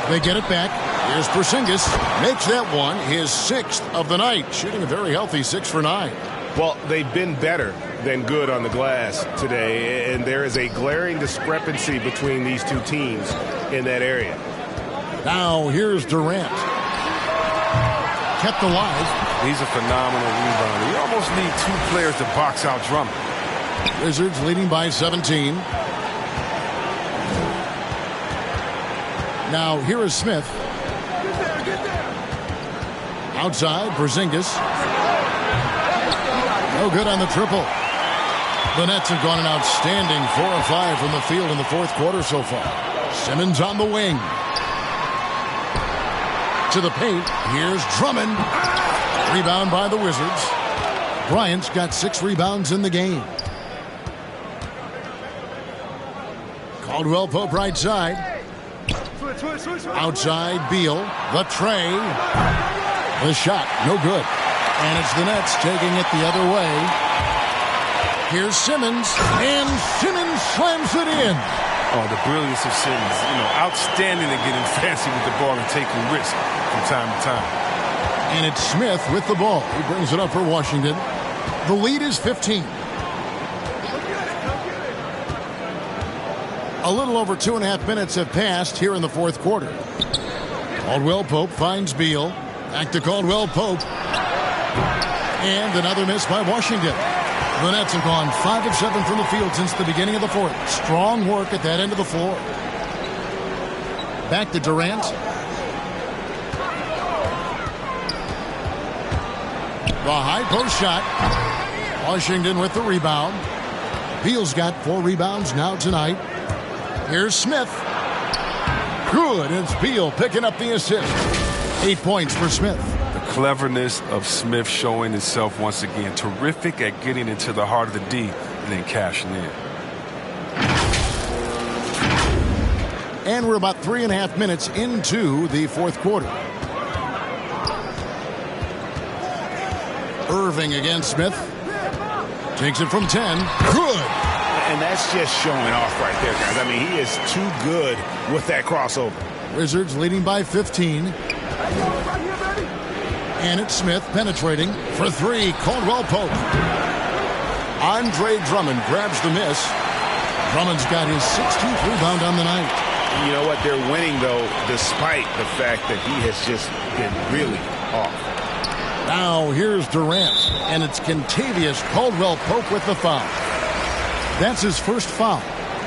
They get it back. Here's Porzingis. Makes that one his 6th of the night. Shooting a very healthy 6 for 9. Well, they've been better than good on the glass today, and there is a glaring discrepancy between these two teams in that area. Now here's Durant. Kept alive. He's a phenomenal rebounder. You almost need 2 players to box out Drummond. Wizards leading by 17. Now here is Smith. Outside, Porzingis. No good on the triple. The Nets have gone an outstanding 4 of 5 from the field in the fourth quarter so far. Simmons on the wing. To the paint. Here's Drummond. Rebound by the Wizards. Bryant's got 6 rebounds in the game. Caldwell Pope right side. Outside Beal. The tray. The shot. No good. And it's the Nets taking it the other way. Here's Simmons. And Simmons slams it in. Oh, the brilliance of Simmons. Outstanding at getting fancy with the ball and taking risks from time to time. And it's Smith with the ball. He brings it up for Washington. The lead is 15. A little over 2.5 minutes have passed here in the fourth quarter. Caldwell Pope finds Beal. Back to Caldwell Pope. And another miss by Washington. The Nets have gone 5 of 7 from the field since the beginning of the fourth. Strong work at that end of the floor. Back to Durant. The high post shot. Washington with the rebound. Beal's got 4 rebounds now tonight. Here's Smith. Good. It's Beal picking up the assist. 8 points for Smith. The cleverness of Smith showing itself once again. Terrific at getting into the heart of the D and then cashing in. And we're about 3.5 minutes into the fourth quarter. Irving against Smith. Takes it from 10. Good. And that's just showing off right there, guys. I mean, he is too good with that crossover. Wizards leading by 15. And it's Smith penetrating for 3. Caldwell Pope. Andre Drummond grabs the miss. Drummond's got his 16th rebound on the night. You know what? They're winning, though, despite the fact that he has just been really off. Now here's Durant. And it's Kentavious Caldwell Pope with the foul. That's his first foul.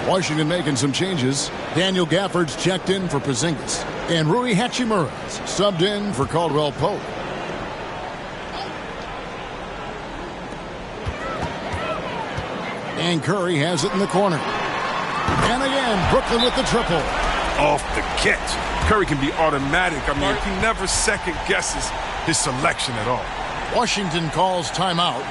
Washington making some changes. Daniel Gafford's checked in for Porzingis. And Rui Hachimura's subbed in for Caldwell Pope. And Curry has it in the corner. And again, Brooklyn with the triple. Off the catch. Curry can be automatic. I mean, he never second guesses his selection at all. Washington calls timeout.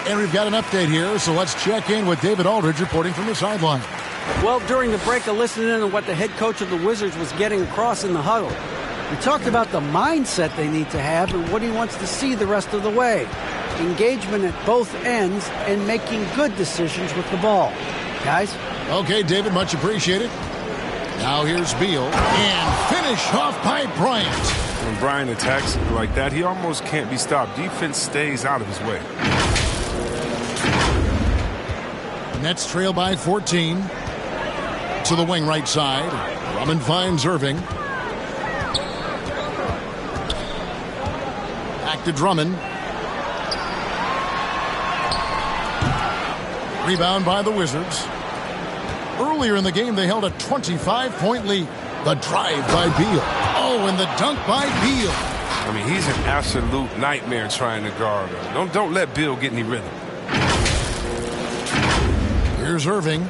And we've got an update here, so let's check in with David Aldridge reporting from the sideline. Well, during the break, I listened in on what the head coach of the Wizards was getting across in the huddle. He talked about the mindset they need to have and what he wants to see the rest of the way. Engagement at both ends and making good decisions with the ball. Guys? Okay, David, much appreciated. Now here's Beal. And finish off by Bryant. When Bryant attacks like that, he almost can't be stopped. Defense stays out of his way. Nets trail by 14. To the wing right side. Drummond finds Irving. Back to Drummond. Rebound by the Wizards. Earlier in the game, they held a 25-point lead. The drive by Beal. Oh, and the dunk by Beal. I mean, he's an absolute nightmare trying to guard him. Don't let Beal get any rhythm. Here's Irving.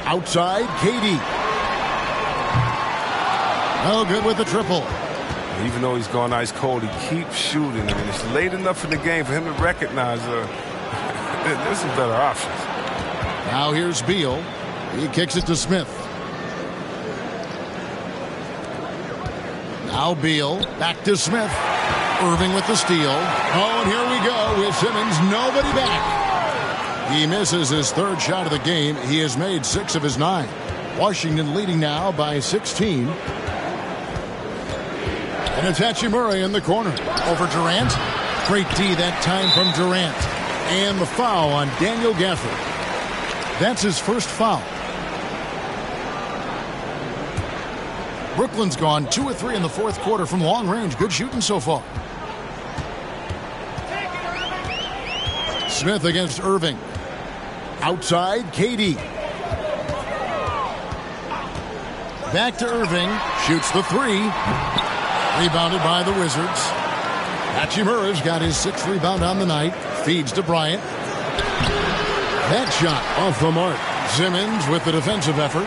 Outside, KD. No good with the triple. Even though he's gone ice cold, he keeps shooting. I mean, it's late enough in the game for him to recognize there's some better options. Now here's Beal. He kicks it to Smith. Now Beal. Back to Smith. Irving with the steal. Oh, and here we go with Simmons. Nobody back. He misses his third shot of the game. He has made 6 of his 9. Washington leading now by 16. And it's Hachimura in the corner. Over Durant. Great D that time from Durant. And the foul on Daniel Gafford. That's his first foul. Brooklyn's gone 2 of 3 in the fourth quarter from long range. Good shooting so far. Smith against Irving. Outside, KD. Back to Irving. Shoots the three. Rebounded by the Wizards. Hachimura's got his 6th rebound on the night. Feeds to Bryant. That shot off the mark. Simmons with the defensive effort.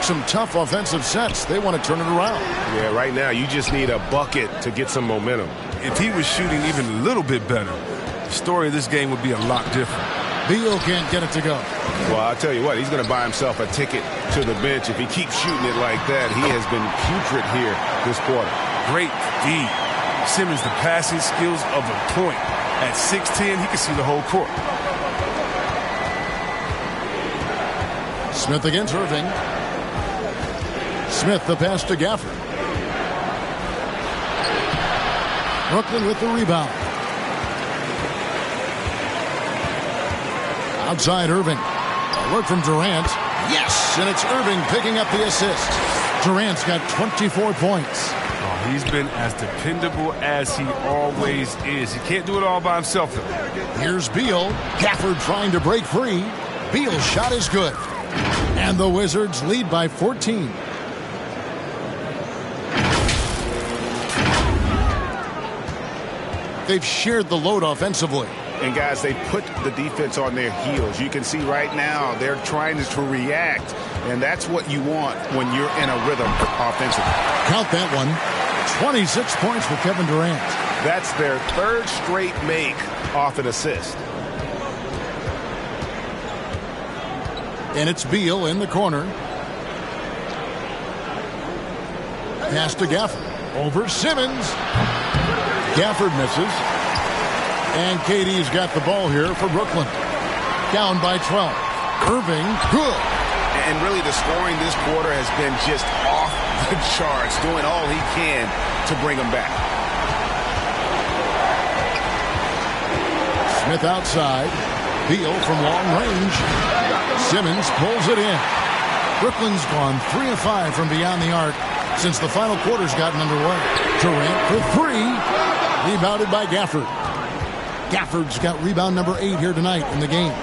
Some tough offensive sets. They want to turn it around. Yeah, right now you just need a bucket to get some momentum. If he was shooting even a little bit better, the story of this game would be a lot different. Beal can't get it to go. Well, I'll tell you what, he's going to buy himself a ticket to the bench. If he keeps shooting it like that, he has been putrid here this quarter. Great D. Simmons, the passing skills of a point. At 6'10", he can see the whole court. Smith against Irving. Smith the pass to Gafford. Brooklyn with the rebound. Outside Irving. A look from Durant. Yes, and it's Irving picking up the assist. Durant's got 24 points. Oh, he's been as dependable as he always is. He can't do it all by himself, though. Here's Beal. Gafford trying to break free. Beal's shot is good. And the Wizards lead by 14. They've shared the load offensively. And, guys, they put the defense on their heels. You can see right now they're trying to react, and that's what you want when you're in a rhythm offensively. Count that one. 26 points for Kevin Durant. That's their 3rd straight make off an assist. And it's Beal in the corner. Pass to Gafford. Over Simmons. Gafford misses. And KD's got the ball here for Brooklyn. Down by 12. Irving, good. And really the scoring this quarter has been just off the charts, doing all he can to bring them back. Smith outside. Beal from long range. Simmons pulls it in. Brooklyn's gone 3 of 5 from beyond the arc since the final quarter's gotten underway. Durant for 3. Rebounded by Gafford. Gafford's got rebound number 8 here tonight in the game.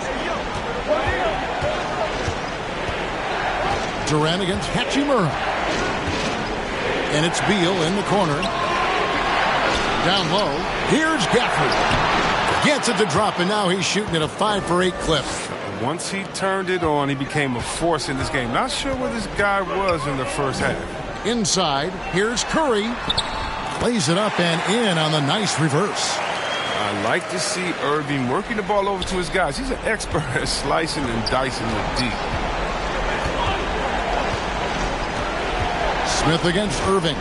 Durant against Hachimura. And it's Beal in the corner. Down low. Here's Gafford. Gets it to drop, and now he's shooting at a 5 for 8 clip. Once he turned it on, he became a force in this game. Not sure where this guy was in the first half. Inside, here's Curry. Plays it up and in on the nice reverse. I like to see Irving working the ball over to his guys. He's an expert at slicing and dicing the D. Smith against Irving.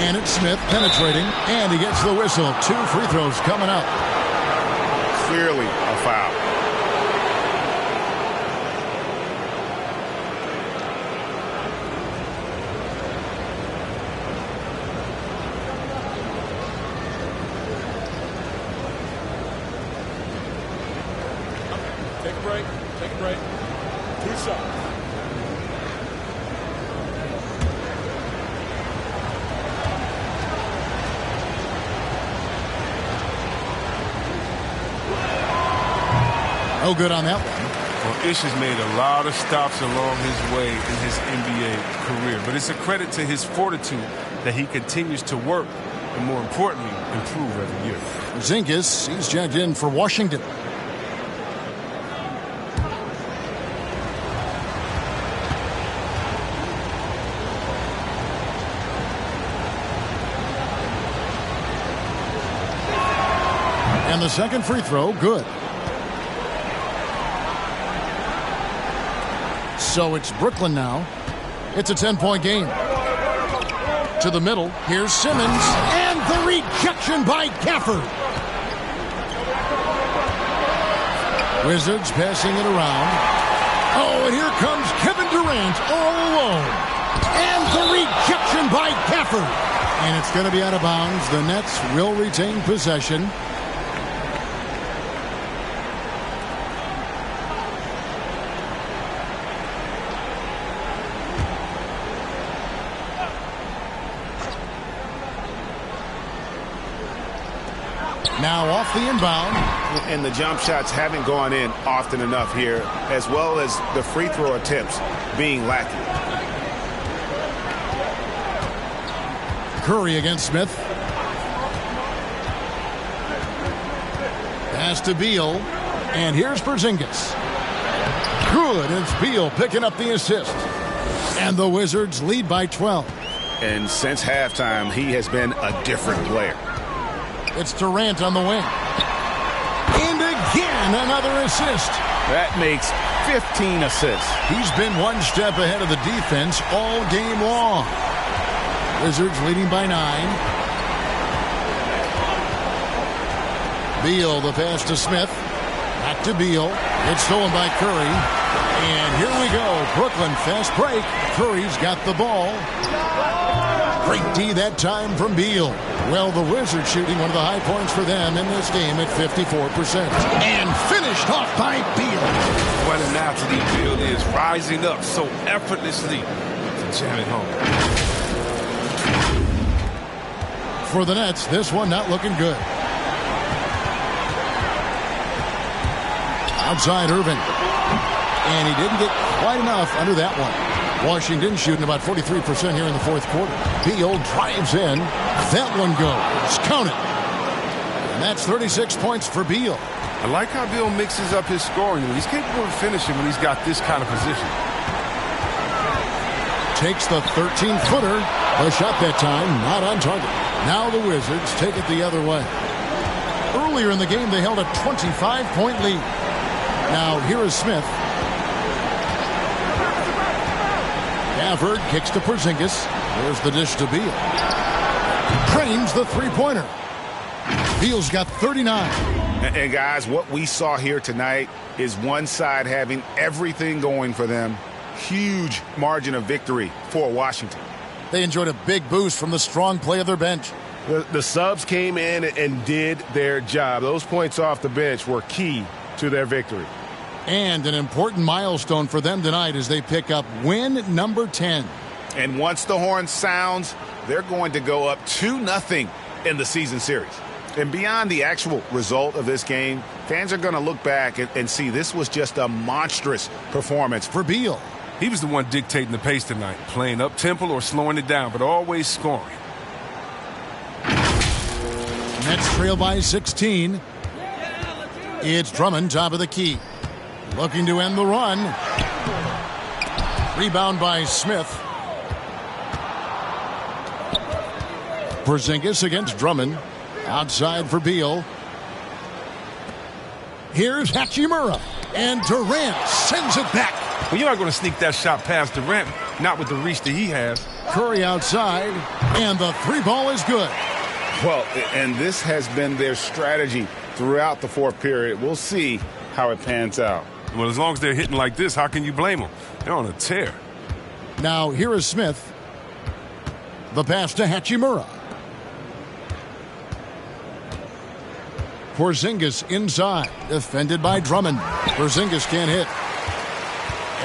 And it's Smith penetrating, and he gets the whistle. 2 free throws coming up. Clearly a foul. Take a break. Take a break. 2 shots. No good on that one. Well, Ish has made a lot of stops along his way in his NBA career, but it's a credit to his fortitude that he continues to work and, more importantly, improve every year. Zinkis, he's checked in for Washington. And the second free throw, good. So it's Brooklyn now. It's a 10-point game. To the middle, here's Simmons, and the rejection by Gafford. Wizards passing it around. Oh, and here comes Kevin Durant all alone. And the rejection by Gafford. And it's going to be out of bounds. The Nets will retain possession. Now off the inbound. And the jump shots haven't gone in often enough here, as well as the free throw attempts being lacking. Curry against Smith. Pass to Beal. And here's Porzingis. Good. It's Beal picking up the assist. And the Wizards lead by 12. And since halftime, he has been a different player. It's Durant on the wing. And again, another assist. That makes 15 assists. He's been one step ahead of the defense all game long. Wizards leading by 9. Beal, the pass to Smith. Back to Beal. It's stolen by Curry. And here we go. Brooklyn fast break. Curry's got the ball. Great D that time from Beal. Well, the Wizards shooting one of the high points for them in this game at 54%. And finished off by Beal. What an athlete Beal is, rising up so effortlessly to jam it home. For the Nets, this one not looking good. Outside Irving. And he didn't get quite enough under that one. Washington shooting about 43% here in the fourth quarter. Beal drives in. That one goes. Count it. And that's 36 points for Beal. I like how Beal mixes up his scoring. He's capable of finishing when he's got this kind of position. Takes the 13-footer. A shot that time, not on target. Now the Wizards take it the other way. Earlier in the game, they held a 25-point lead. Now here is Smith. Gafford kicks to Porzingis. There's the dish to Beal. Drains the three-pointer. Beal's got 39. And guys, what we saw here tonight is one side having everything going for them. Huge margin of victory for Washington. They enjoyed a big boost from the strong play of their bench. The subs came in and did their job. Those points off the bench were key to their victory. And an important milestone for them tonight as they pick up win number 10. And once the horn sounds, they're going to go up 2-0 in the season series. And beyond the actual result of this game, fans are going to look back and see this was just a monstrous performance for Beal. He was the one dictating the pace tonight, playing up-tempo or slowing it down, but always scoring. Nets trail by 16. It's Drummond, top of the key. Looking to end the run. Rebound by Smith. Porzingis against Drummond. Outside for Beal. Here's Hachimura. And Durant sends it back. Well, you're not going to sneak that shot past Durant, not with the reach that he has. Curry outside. And the three ball is good. Well, and this has been their strategy throughout the fourth period. We'll see how it pans out. Well, as long as they're hitting like this, how can you blame them? They're on a tear. Now, here is Smith. The pass to Hachimura. Porzingis inside. Defended by Drummond. Porzingis can't hit.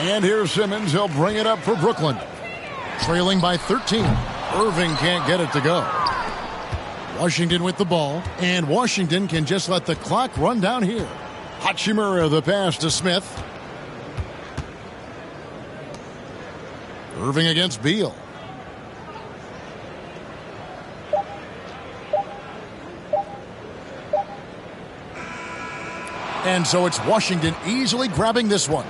And here's Simmons. He'll bring it up for Brooklyn. Trailing by 13. Irving can't get it to go. Washington with the ball. And Washington can just let the clock run down here. Hachimura, the pass to Smith. Irving against Beal. And so it's Washington easily grabbing this one.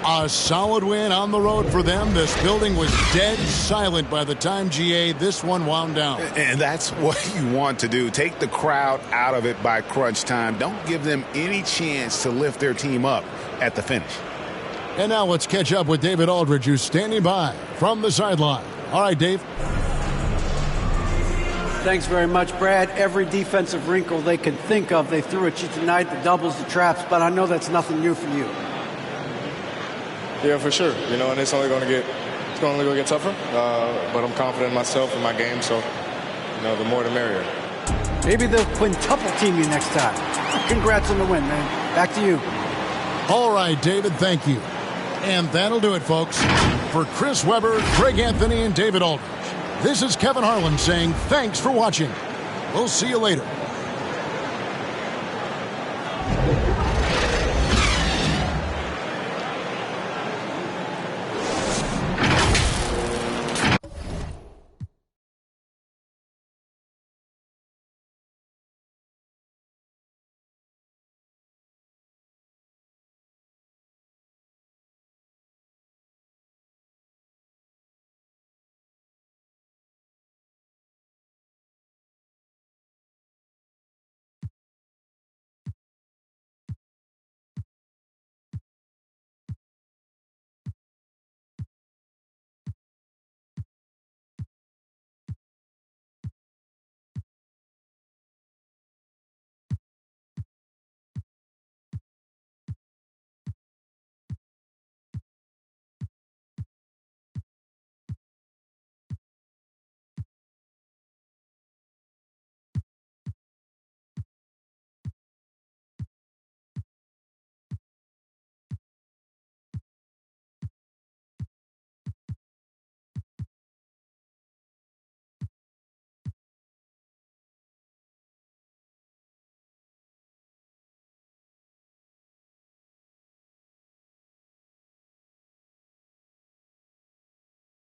A solid win on the road for them. This building was dead silent by the time, GA, this one wound down. And that's what you want to do. Take the crowd out of it by crunch time. Don't give them any chance to lift their team up at the finish. And now let's catch up with David Aldridge, who's standing by from the sideline. All right, Dave. Thanks very much, Brad. Every defensive wrinkle they can think of, they threw at you tonight, the doubles, the traps, but I know that's nothing new for you. Yeah, for sure. You know, and it's only going to get tougher. But I'm confident in myself and my game, so you know, the more the merrier. Maybe they'll quintuple team you next time. Congrats on the win, man. Back to you. All right, David, thank you. And that'll do it, folks. For Chris Webber, Craig Anthony, and David Aldridge, this is Kevin Harlan saying thanks for watching. We'll see you later.